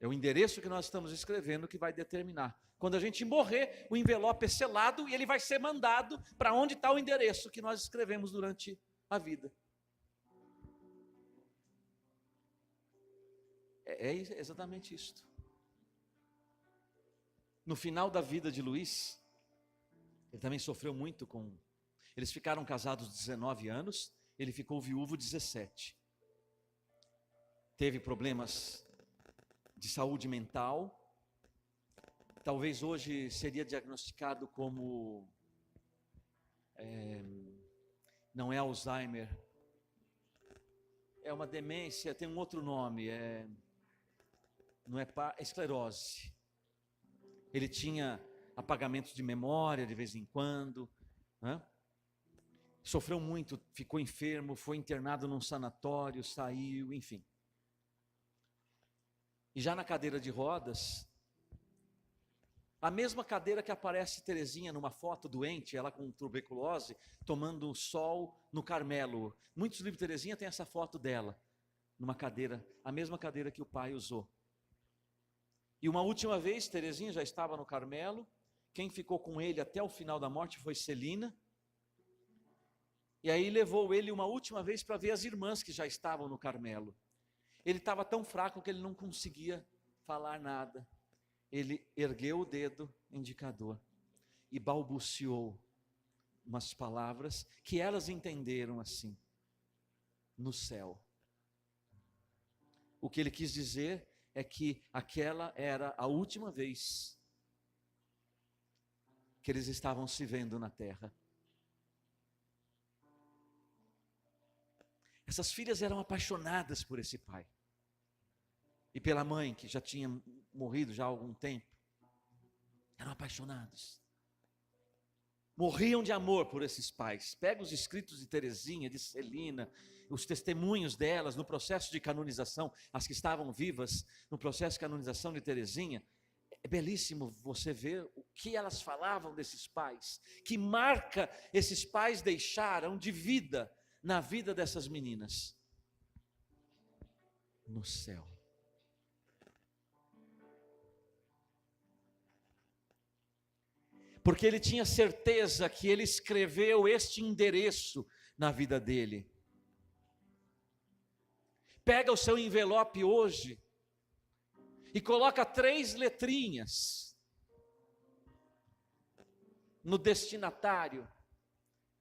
É o endereço que nós estamos escrevendo que vai determinar. Quando a gente morrer, o envelope é selado e ele vai ser mandado para onde está o endereço que nós escrevemos durante a vida. É exatamente isto. No final da vida de Luiz, ele também sofreu muito com... Eles ficaram casados 19 anos, ele ficou viúvo 17. Teve problemas de saúde mental. Talvez hoje seria diagnosticado como... não é Alzheimer. É uma demência, tem um outro nome. Não é esclerose. Ele tinha apagamento de memória de vez em quando, né? Sofreu muito, ficou enfermo, foi internado num sanatório, saiu, enfim. E já na cadeira de rodas, a mesma cadeira que aparece Terezinha numa foto doente, ela com tuberculose, tomando sol no Carmelo. Muitos livros de Terezinha tem essa foto dela, numa cadeira, a mesma cadeira que o pai usou. E uma última vez, Terezinha já estava no Carmelo, quem ficou com ele até o final da morte foi Celina. E aí levou ele uma última vez para ver as irmãs que já estavam no Carmelo. Ele estava tão fraco que ele não conseguia falar nada. Ele ergueu o dedo indicador e balbuciou umas palavras que elas entenderam assim: no céu. O que ele quis dizer é que aquela era a última vez que eles estavam se vendo na terra. Essas filhas eram apaixonadas por esse pai e pela mãe, que já tinha morrido já há algum tempo. Eram apaixonados, morriam de amor por esses pais. Pega os escritos de Terezinha, de Celina, os testemunhos delas no processo de canonização, as que estavam vivas no processo de canonização de Terezinha. É belíssimo você ver o que elas falavam desses pais, que marca esses pais deixaram de vida na vida dessas meninas. No céu. Porque ele tinha certeza que ele escreveu este endereço na vida dele. Pega o seu envelope hoje e coloca 3 letrinhas no destinatário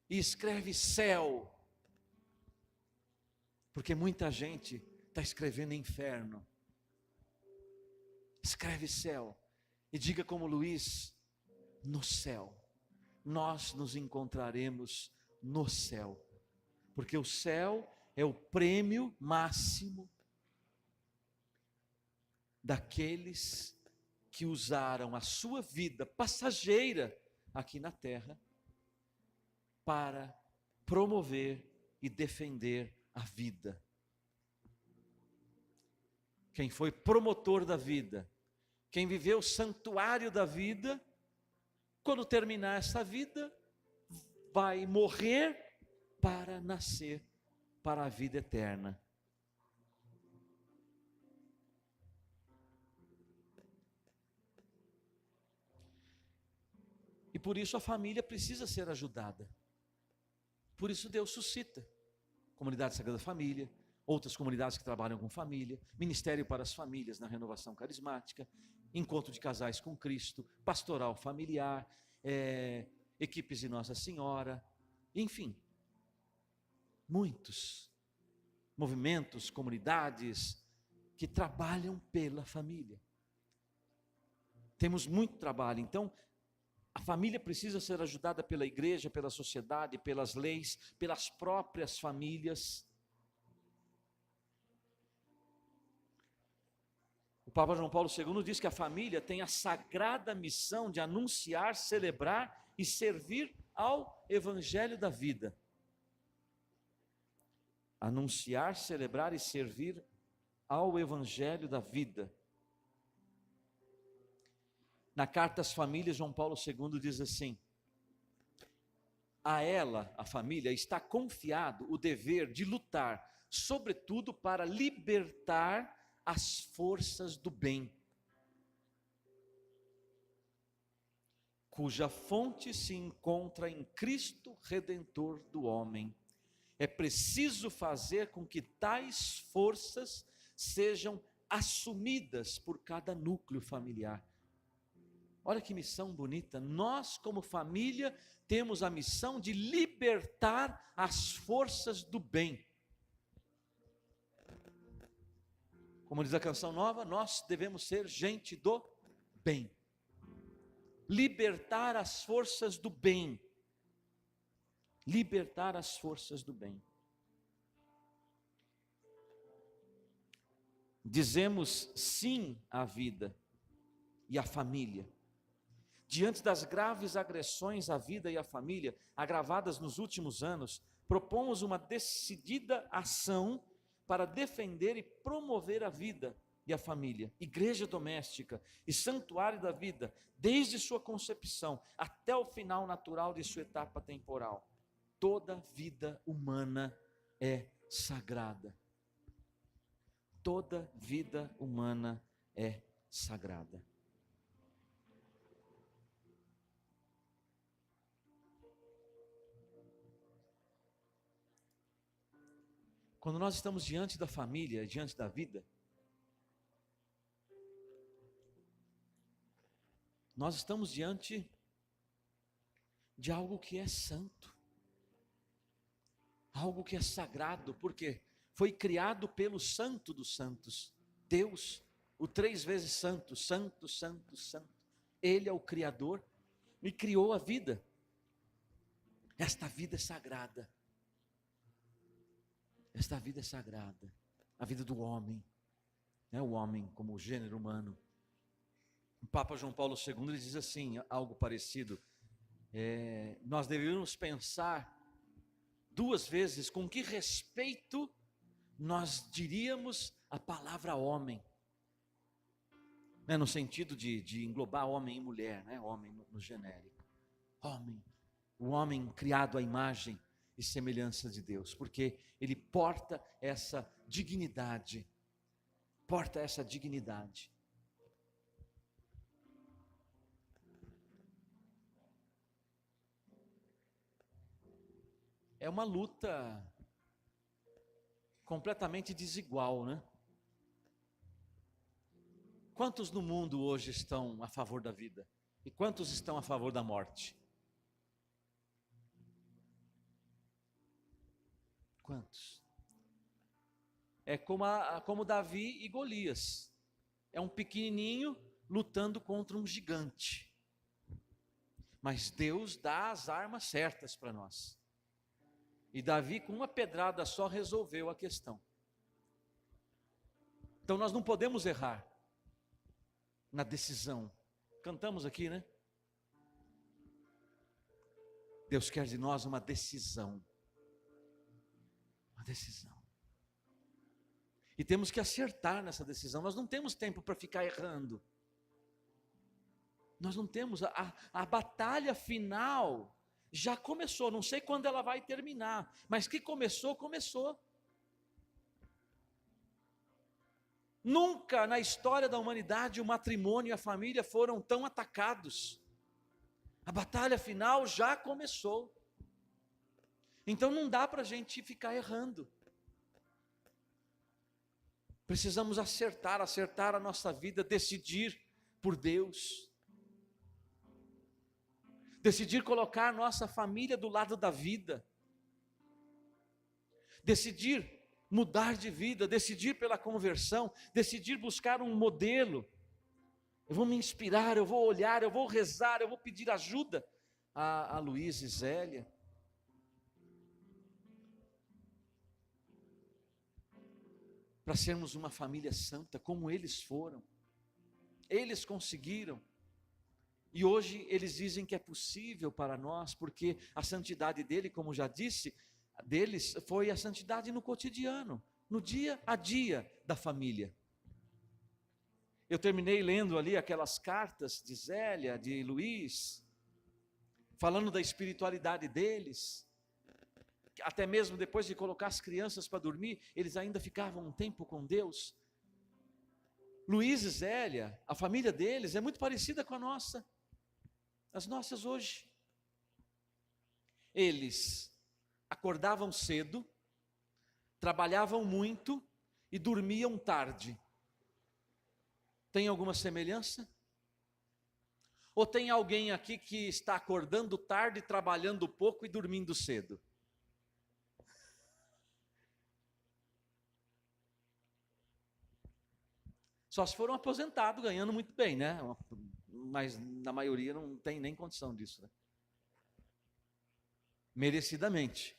e escreve céu. Porque muita gente está escrevendo inferno. Escreve céu e diga como Luiz: no céu, nós nos encontraremos no céu, porque o céu é o prêmio máximo daqueles que usaram a sua vida passageira aqui na terra para promover e defender a vida. Quem foi promotor da vida, quem viveu o santuário da vida, quando terminar essa vida, vai morrer para nascer para a vida eterna. E por isso a família precisa ser ajudada. Por isso Deus suscita Comunidade Sagrada Família, outras comunidades que trabalham com família, Ministério para as Famílias na Renovação Carismática, Encontro de Casais com Cristo, Pastoral Familiar, equipes de Nossa Senhora, enfim, muitos movimentos, comunidades que trabalham pela família. Temos muito trabalho, então a família precisa ser ajudada pela igreja, pela sociedade, pelas leis, pelas próprias famílias. O Papa João Paulo II diz que a família tem a sagrada missão de anunciar, celebrar e servir ao Evangelho da vida. Anunciar, celebrar e servir ao Evangelho da vida. Na carta às famílias, João Paulo II diz assim: a ela, a família, está confiado o dever de lutar, sobretudo para libertar as forças do bem, cuja fonte se encontra em Cristo Redentor do homem. É preciso fazer com que tais forças sejam assumidas por cada núcleo familiar. Olha que missão bonita. Nós, como família, temos a missão de libertar as forças do bem. Como diz a canção nova, nós devemos ser gente do bem. Libertar as forças do bem. Libertar as forças do bem. Dizemos sim à vida e à família. Diante das graves agressões à vida e à família, agravadas nos últimos anos, propomos uma decidida ação para defender e promover a vida e a família, igreja doméstica e santuário da vida, desde sua concepção até o final natural de sua etapa temporal. Toda vida humana é sagrada. Toda vida humana é sagrada. Quando nós estamos diante da família, diante da vida, nós estamos diante de algo que é santo, algo que é sagrado, porque foi criado pelo Santo dos Santos, Deus, o 3 vezes santo, santo, santo, santo. Ele é o Criador e criou a vida. Esta vida é sagrada. Esta vida é sagrada, a vida do homem, o homem como o gênero humano. O Papa João Paulo II ele diz assim, algo parecido, nós deveríamos pensar 2 vezes com que respeito nós diríamos a palavra homem. né, no sentido de englobar homem e mulher, né, homem no genérico. Homem, o homem criado à imagem e semelhança de Deus, porque ele porta essa dignidade, É uma luta completamente desigual, né? Quantos no mundo hoje estão a favor da vida? E quantos estão a favor da morte? Quantos? É como Davi e Golias. É um pequenininho lutando contra um gigante. Mas Deus dá as armas certas para nós. E Davi, com uma pedrada só, resolveu a questão. Então nós não podemos errar na decisão. Cantamos aqui, né? Deus quer de nós uma decisão. Uma decisão. E temos que acertar nessa decisão. Nós não temos tempo para ficar errando. Nós não temos. A batalha final já começou. Não sei quando ela vai terminar. Mas que começou, começou. Nunca na história da humanidade o matrimônio e a família foram tão atacados. A batalha final já começou. Então não dá para a gente ficar errando. Precisamos acertar a nossa vida, decidir por Deus. Decidir colocar a nossa família do lado da vida. Decidir mudar de vida, decidir pela conversão, decidir buscar um modelo. Eu vou me inspirar, eu vou olhar, eu vou rezar, eu vou pedir ajuda a Luiz e Zélia. Para sermos uma família santa, como eles foram. Eles conseguiram. E hoje eles dizem que é possível para nós, porque a santidade dele, como já disse, deles foi a santidade no cotidiano, no dia a dia da família. Eu terminei lendo ali aquelas cartas de Zélia, de Luiz, falando da espiritualidade deles. Até mesmo depois de colocar as crianças para dormir, eles ainda ficavam um tempo com Deus. Luiz e Zélia, a família deles é muito parecida com a nossa, as nossas hoje. Eles acordavam cedo, trabalhavam muito e dormiam tarde. Tem alguma semelhança? Ou tem alguém aqui que está acordando tarde, trabalhando pouco e dormindo cedo? Só se foram aposentados, ganhando muito bem, né? Mas na maioria não tem nem condição disso, né? Merecidamente.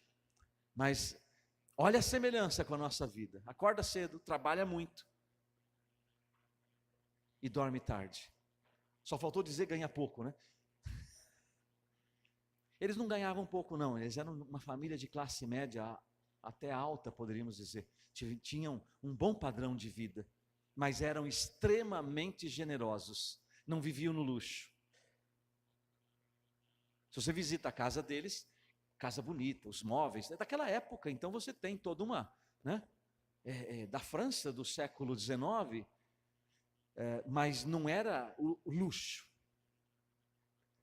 Mas olha a semelhança com a nossa vida. Acorda cedo, trabalha muito e dorme tarde. Só faltou dizer ganha pouco, né? Eles não ganhavam pouco não, eles eram uma família de classe média até alta, poderíamos dizer. Tinham um bom padrão de vida, mas eram extremamente generosos, não viviam no luxo. Se você visita a casa deles, casa bonita, os móveis, é daquela época, então você tem toda uma, né, da França do século XIX, mas não era o luxo,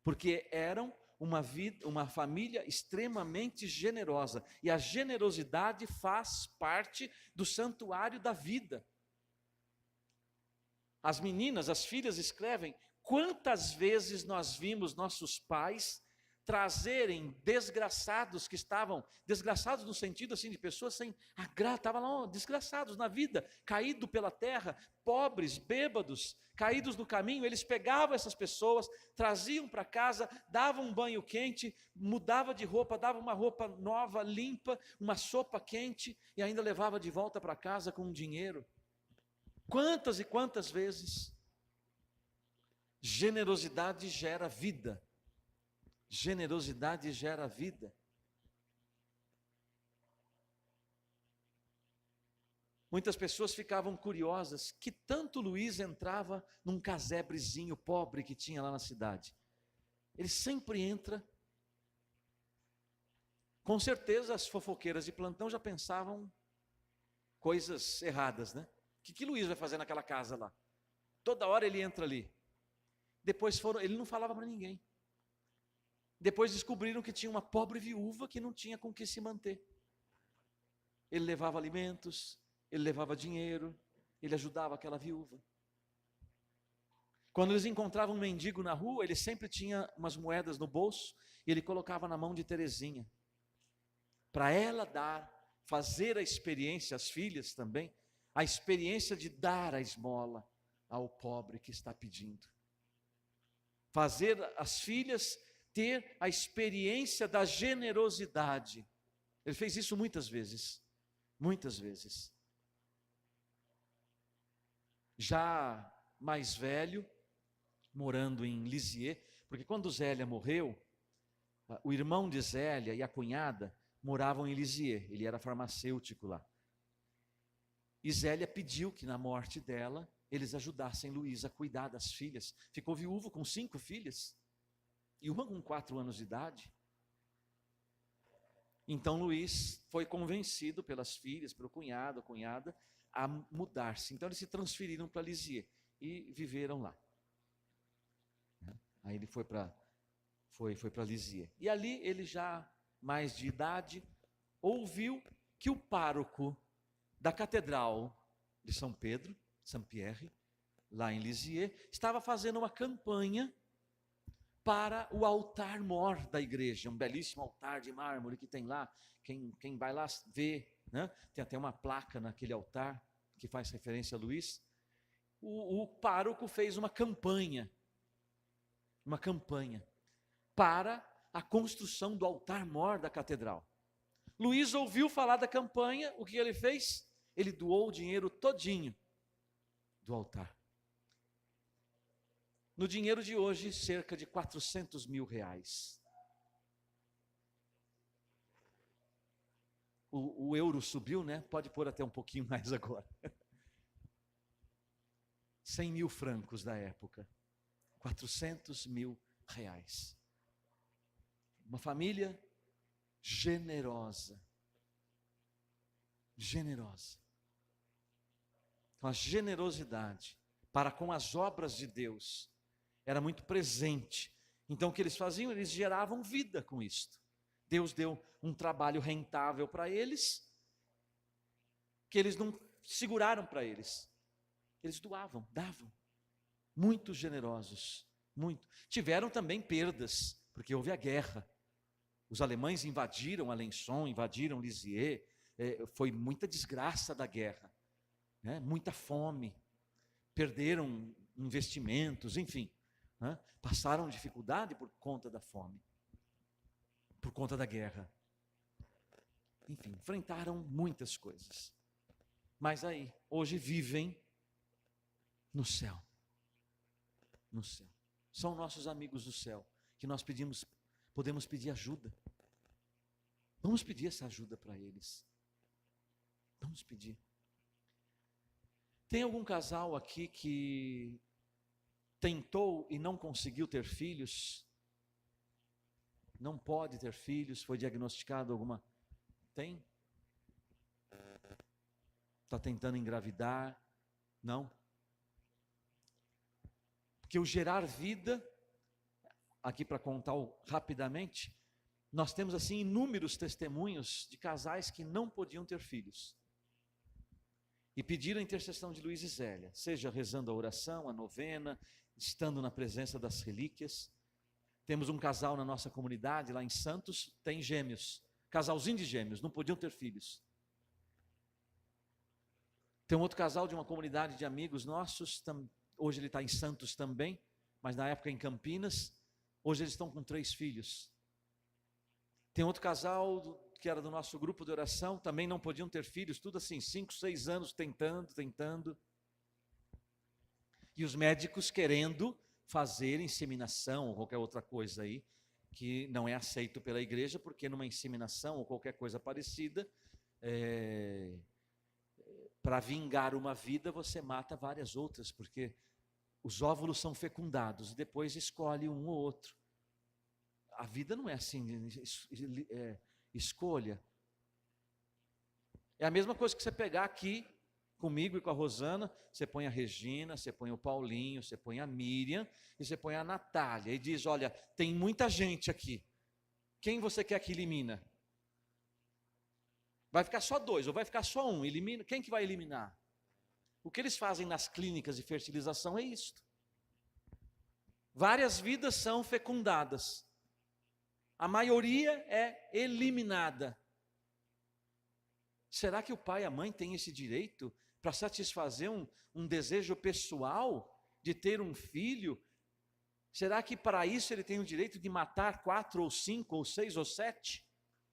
porque eram uma família extremamente generosa, e a generosidade faz parte do santuário da vida. As meninas, as filhas escrevem, quantas vezes nós vimos nossos pais trazerem desgraçados que estavam, desgraçados no sentido assim de pessoas sem a graça, estavam lá desgraçados na vida, caídos pela terra, pobres, bêbados, caídos no caminho. Eles pegavam essas pessoas, traziam para casa, davam um banho quente, mudava de roupa, dava uma roupa nova, limpa, uma sopa quente e ainda levava de volta para casa com dinheiro. Quantas e quantas vezes? Generosidade gera vida. Generosidade gera vida. Muitas pessoas ficavam curiosas que tanto Luiz entrava num casebrezinho pobre que tinha lá na cidade. Ele sempre entra. Com certeza as fofoqueiras de plantão já pensavam coisas erradas, né? O que Luiz vai fazer naquela casa lá? Toda hora ele entra ali. Depois ele não falava para ninguém. Depois descobriram que tinha uma pobre viúva que não tinha com que se manter. Ele levava alimentos, ele levava dinheiro, ele ajudava aquela viúva. Quando eles encontravam um mendigo na rua, ele sempre tinha umas moedas no bolso e ele colocava na mão de Terezinha, para ela fazer a experiência, as filhas também, a experiência de dar a esmola ao pobre que está pedindo. Fazer as filhas ter a experiência da generosidade. Ele fez isso muitas vezes. Muitas vezes. Já mais velho, morando em Lisieux, porque quando Zélia morreu, o irmão de Zélia e a cunhada moravam em Lisieux, ele era farmacêutico lá. E Zélia pediu que na morte dela, eles ajudassem Luiz a cuidar das filhas. Ficou viúvo com 5 filhas, e uma com 4 anos de idade. Então Luiz foi convencido pelas filhas, pelo cunhado, a cunhada, a mudar-se. Então eles se transferiram para Lisieux e viveram lá. Aí ele foi para Lisieux. E ali ele já mais de idade ouviu que o pároco da catedral de São Pedro, Saint-Pierre, lá em Lisieux, estava fazendo uma campanha para o altar-mor da igreja, um belíssimo altar de mármore que tem lá. Quem vai lá vê, né? Tem até uma placa naquele altar que faz referência a Luiz. O pároco fez uma campanha para a construção do altar-mor da catedral. Luiz ouviu falar da campanha, o que ele fez? Ele doou o dinheiro todinho do altar. No dinheiro de hoje, cerca de 400 mil reais. O euro subiu, né? Pode pôr até um pouquinho mais agora. 100 mil francos da época. 400 mil reais. Uma família generosa. Generosa. Com a generosidade para com as obras de Deus era muito presente. Então o que eles faziam? Eles geravam vida com isto. Deus deu um trabalho rentável para eles, que eles não seguraram para eles. Eles doavam, davam. Muito generosos, muito. Tiveram também perdas, porque houve a guerra. Os alemães invadiram Alençon, invadiram Lisieux, foi muita desgraça da guerra, né? Muita fome, perderam investimentos, enfim, né? Passaram dificuldade por conta da fome, por conta da guerra. Enfim, enfrentaram muitas coisas. Mas aí, hoje vivem no céu. No céu. São nossos amigos do céu, que nós podemos pedir ajuda. Vamos pedir essa ajuda para eles. Vamos pedir. Tem algum casal aqui que tentou e não conseguiu ter filhos? Não pode ter filhos, foi diagnosticado alguma... Tem? Está tentando engravidar? Não? Porque o gerar vida, aqui para contar rapidamente, nós temos assim inúmeros testemunhos de casais que não podiam ter filhos. E pediram a intercessão de Luiz e Zélia, seja rezando a oração, a novena, estando na presença das relíquias. Temos um casal na nossa comunidade, lá em Santos, tem gêmeos, casalzinho de gêmeos, não podiam ter filhos. Tem um outro casal de uma comunidade de amigos nossos, hoje ele está em Santos também, mas na época em Campinas, hoje eles estão com 3 filhos. Tem outro casal que era do nosso grupo de oração, também não podiam ter filhos, tudo assim, 5, 6 anos tentando. E os médicos querendo fazer inseminação ou qualquer outra coisa aí, que não é aceito pela igreja, porque numa inseminação ou qualquer coisa parecida, para vingar uma vida, você mata várias outras, porque os óvulos são fecundados e depois escolhe um ou outro. A vida não é assim, escolha. É a mesma coisa que você pegar aqui, comigo e com a Rosana, você põe a Regina, você põe o Paulinho, você põe a Miriam e você põe a Natália e diz, olha, tem muita gente aqui, quem você quer que elimina? Vai ficar só 2 ou vai ficar só 1? Elimina. Quem que vai eliminar? O que eles fazem nas clínicas de fertilização é isto. Várias vidas são fecundadas. A maioria é eliminada. Será que o pai e a mãe têm esse direito para satisfazer um desejo pessoal de ter um filho? Será que para isso ele tem o direito de matar 4 ou 5 ou 6 ou 7?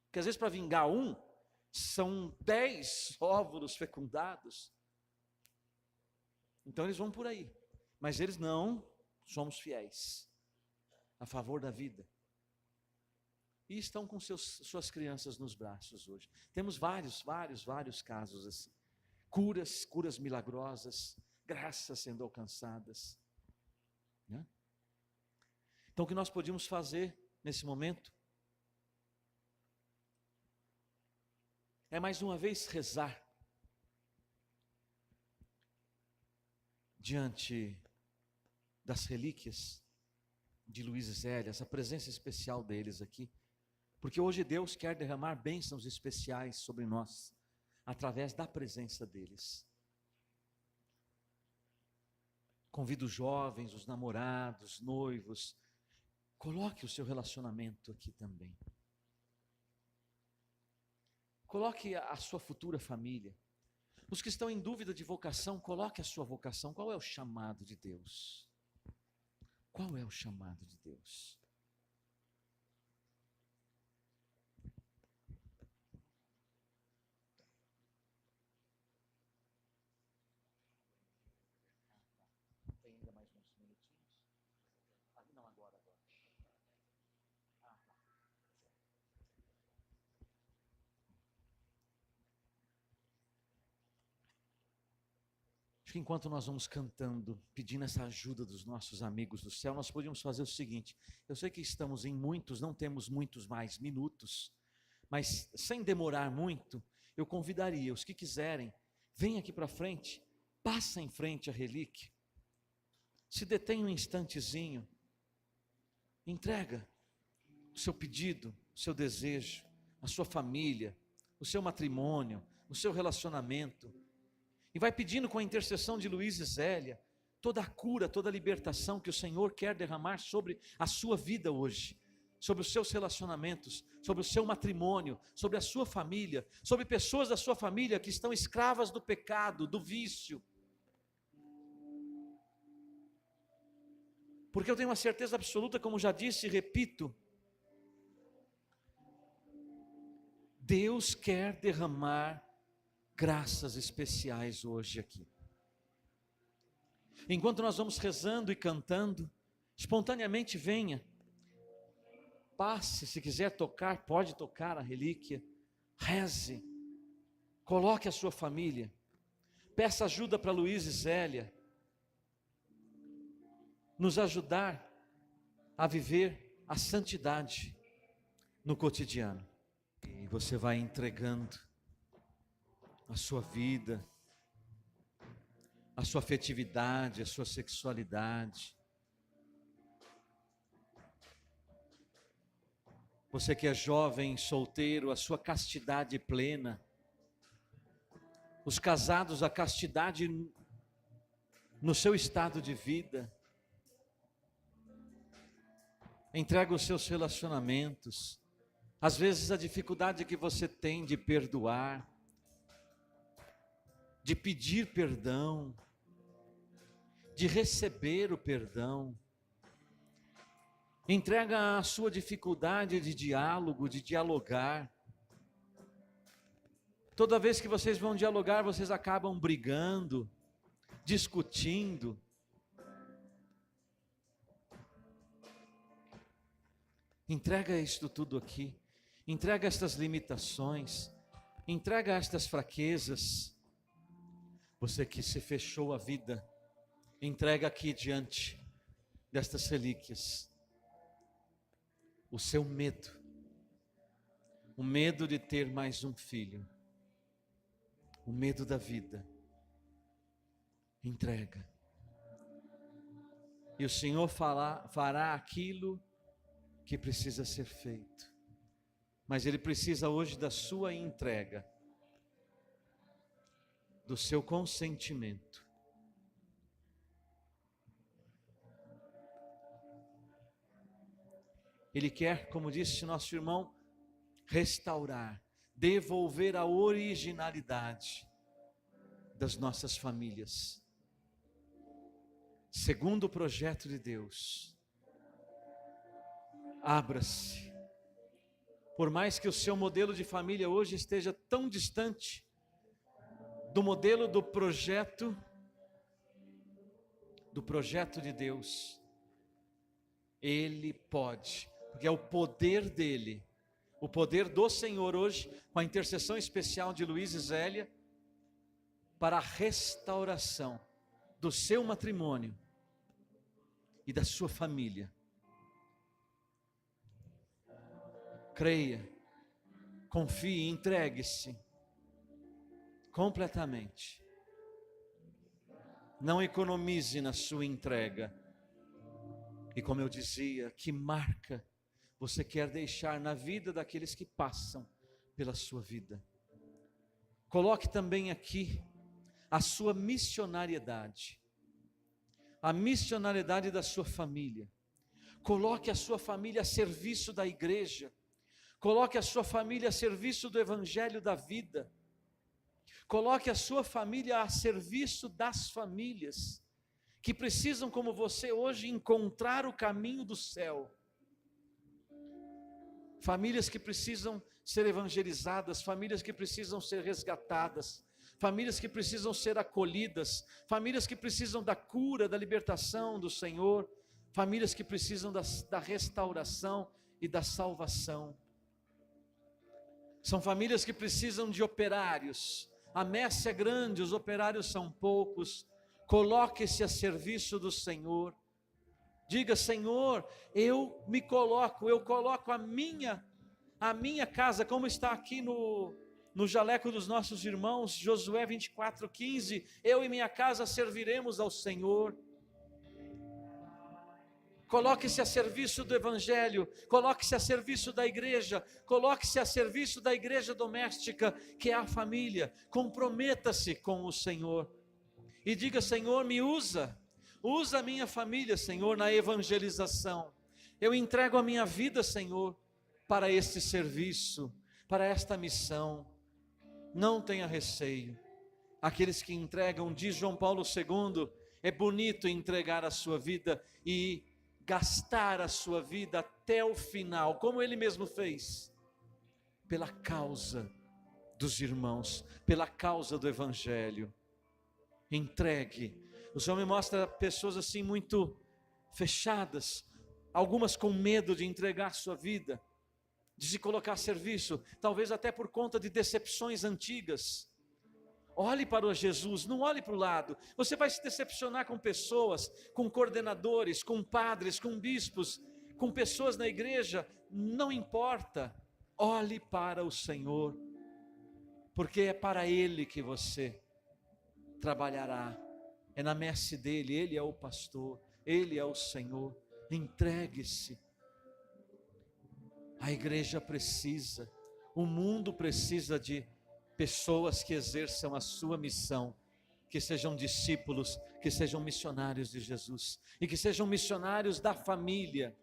Porque às vezes para vingar um, são 10 óvulos fecundados. Então eles vão por aí. Mas eles não somos fiéis a favor da vida. E estão com suas crianças nos braços hoje. Temos vários casos assim. Curas milagrosas, graças sendo alcançadas. Né? Então o que nós podíamos fazer nesse momento é mais uma vez rezar diante das relíquias de Luiz e Zélia, essa presença especial deles aqui. Porque hoje Deus quer derramar bênçãos especiais sobre nós, através da presença deles. Convido os jovens, os namorados, noivos, coloque o seu relacionamento aqui também. Coloque a sua futura família. Os que estão em dúvida de vocação, coloque a sua vocação. Qual é o chamado de Deus? Qual é o chamado de Deus? Tem ainda mais uns minutinhos? Não, agora. Acho que enquanto nós vamos cantando, pedindo essa ajuda dos nossos amigos do céu, nós podíamos fazer o seguinte: eu sei que estamos em muitos, não temos muitos mais minutos, mas sem demorar muito, eu convidaria os que quiserem, venham aqui para frente, passa em frente à relíquia, se detém um instantezinho, entrega o seu pedido, o seu desejo, a sua família, o seu matrimônio, o seu relacionamento, e vai pedindo com a intercessão de Luiz e Zélia, toda a cura, toda a libertação que o Senhor quer derramar sobre a sua vida hoje, sobre os seus relacionamentos, sobre o seu matrimônio, sobre a sua família, sobre pessoas da sua família que estão escravas do pecado, do vício. Porque eu tenho uma certeza absoluta, como já disse e repito, Deus quer derramar graças especiais hoje aqui. Enquanto nós vamos rezando e cantando, espontaneamente venha, passe, se quiser tocar, pode tocar a relíquia, reze, coloque a sua família, peça ajuda para Luiz e Zélia, nos ajudar a viver a santidade no cotidiano. E você vai entregando a sua vida, a sua afetividade, a sua sexualidade. Você que é jovem, solteiro, a sua castidade plena. Os casados, a castidade no seu estado de vida. Entrega os seus relacionamentos. Às vezes a dificuldade que você tem de perdoar, de pedir perdão, de receber o perdão. Entrega a sua dificuldade de diálogo, de dialogar. Toda vez que vocês vão dialogar, vocês acabam brigando, discutindo. Entrega isto tudo aqui. Entrega estas limitações. Entrega estas fraquezas. Você que se fechou a vida, entrega aqui diante destas relíquias o seu medo, o medo de ter mais um filho, o medo da vida. Entrega. E o Senhor fará aquilo que precisa ser feito. Mas Ele precisa hoje da sua entrega, do seu consentimento. Ele quer, como disse nosso irmão, restaurar, devolver a originalidade das nossas famílias, segundo o projeto de Deus. Abra-se. Por mais que o seu modelo de família hoje esteja tão distante do modelo do projeto de Deus, Ele pode, porque é o poder dele, o poder do Senhor hoje, com a intercessão especial de Luiz e Zélia, para a restauração do seu matrimônio e da sua família. Creia, confie, entregue-se completamente. Não economize na sua entrega. E como eu dizia, que marca você quer deixar na vida daqueles que passam pela sua vida? Coloque também aqui a sua missionariedade, a missionariedade da sua família. Coloque a sua família a serviço da igreja. Coloque a sua família a serviço do evangelho da vida. Coloque a sua família a serviço das famílias que precisam, como você hoje, encontrar o caminho do céu. Famílias que precisam ser evangelizadas, famílias que precisam ser resgatadas, famílias que precisam ser acolhidas, famílias que precisam da cura, da libertação do Senhor, famílias que precisam da restauração e da salvação. São famílias que precisam de operários. A messe é grande, os operários são poucos. Coloque-se a serviço do Senhor. Diga: Senhor, eu coloco a minha casa, como está aqui no jaleco dos nossos irmãos, Josué 24:15, eu e minha casa serviremos ao Senhor. Coloque-se a serviço do evangelho, coloque-se a serviço da igreja, coloque-se a serviço da igreja doméstica, que é a família. Comprometa-se com o Senhor e diga: Senhor, me usa a minha família, Senhor, na evangelização. Eu entrego a minha vida, Senhor, para este serviço, para esta missão. Não tenha receio. Aqueles que entregam, diz João Paulo II, é bonito entregar a sua vida e gastar a sua vida até o final, como ele mesmo fez, pela causa dos irmãos, pela causa do evangelho. Entregue. O Senhor me mostra pessoas assim muito fechadas, algumas com medo de entregar sua vida, de se colocar a serviço, talvez até por conta de decepções antigas. Olhe para o Jesus, não olhe para o lado. Você vai se decepcionar com pessoas, com coordenadores, com padres, com bispos, com pessoas na igreja, não importa. Olhe para o Senhor, porque é para Ele que você trabalhará. É na messe dele, Ele é o pastor, Ele é o Senhor. Entregue-se. A igreja precisa, o mundo precisa de pessoas que exerçam a sua missão, que sejam discípulos, que sejam missionários de Jesus, e que sejam missionários da família.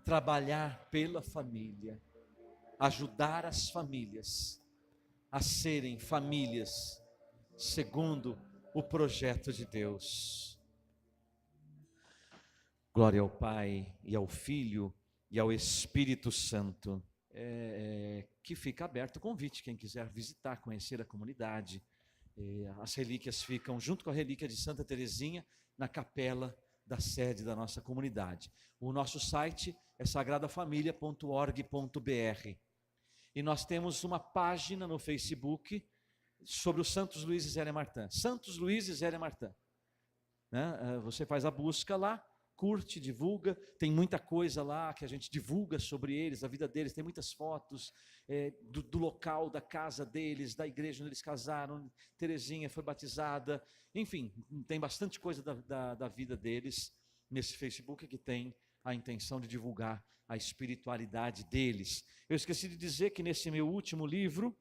Trabalhar pela família, ajudar as famílias a serem famílias segundo o projeto de Deus. Glória ao Pai, e ao Filho, e ao Espírito Santo. Que fica aberto o convite, quem quiser visitar, conhecer a comunidade. As relíquias ficam junto com a relíquia de Santa Teresinha, na capela da sede da nossa comunidade. O nosso site é sagradafamilia.org.br. E nós temos uma página no Facebook, sobre os Santos Luís e Zélia Martin. Santos Luís e Zélia Martin. Né? Você faz a busca lá, curte, divulga, tem muita coisa lá que a gente divulga sobre eles, a vida deles, tem muitas fotos do local, da casa deles, da igreja onde eles casaram, Terezinha foi batizada, enfim, tem bastante coisa da vida deles nesse Facebook que tem a intenção de divulgar a espiritualidade deles. Eu esqueci de dizer que nesse meu último livro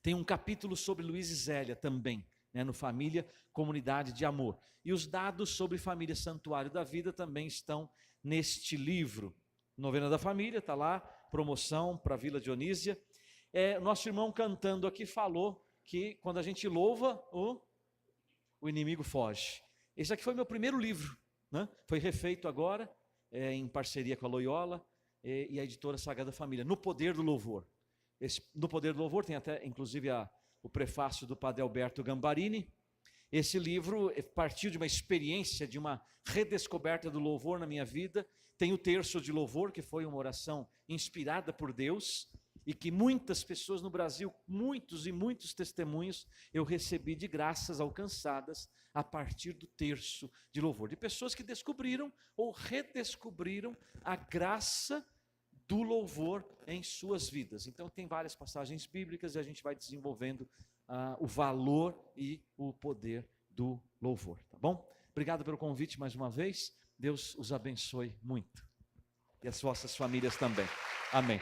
tem um capítulo sobre Luís e Zélia também, né, no Família, Comunidade de Amor. E os dados sobre Família Santuário da Vida também estão neste livro. Novena da Família, está lá, promoção para a Vila Dionísia. Nosso irmão cantando aqui falou que quando a gente louva, o inimigo foge. Esse aqui foi meu primeiro livro, né? Foi refeito agora, em parceria com a Loyola e a editora Sagrada Família, No Poder do Louvor. No Poder do Louvor tem até, inclusive, o prefácio do padre Alberto Gambarini. Esse livro partiu de uma experiência, de uma redescoberta do louvor na minha vida. Tem o terço de louvor, que foi uma oração inspirada por Deus, e que muitas pessoas no Brasil, muitos e muitos testemunhos, eu recebi de graças alcançadas a partir do terço de louvor, de pessoas que descobriram ou redescobriram a graça do louvor em suas vidas. Então tem várias passagens bíblicas e a gente vai desenvolvendo o valor e o poder do louvor, tá bom? Obrigado pelo convite mais uma vez, Deus os abençoe muito, e as vossas famílias também, amém.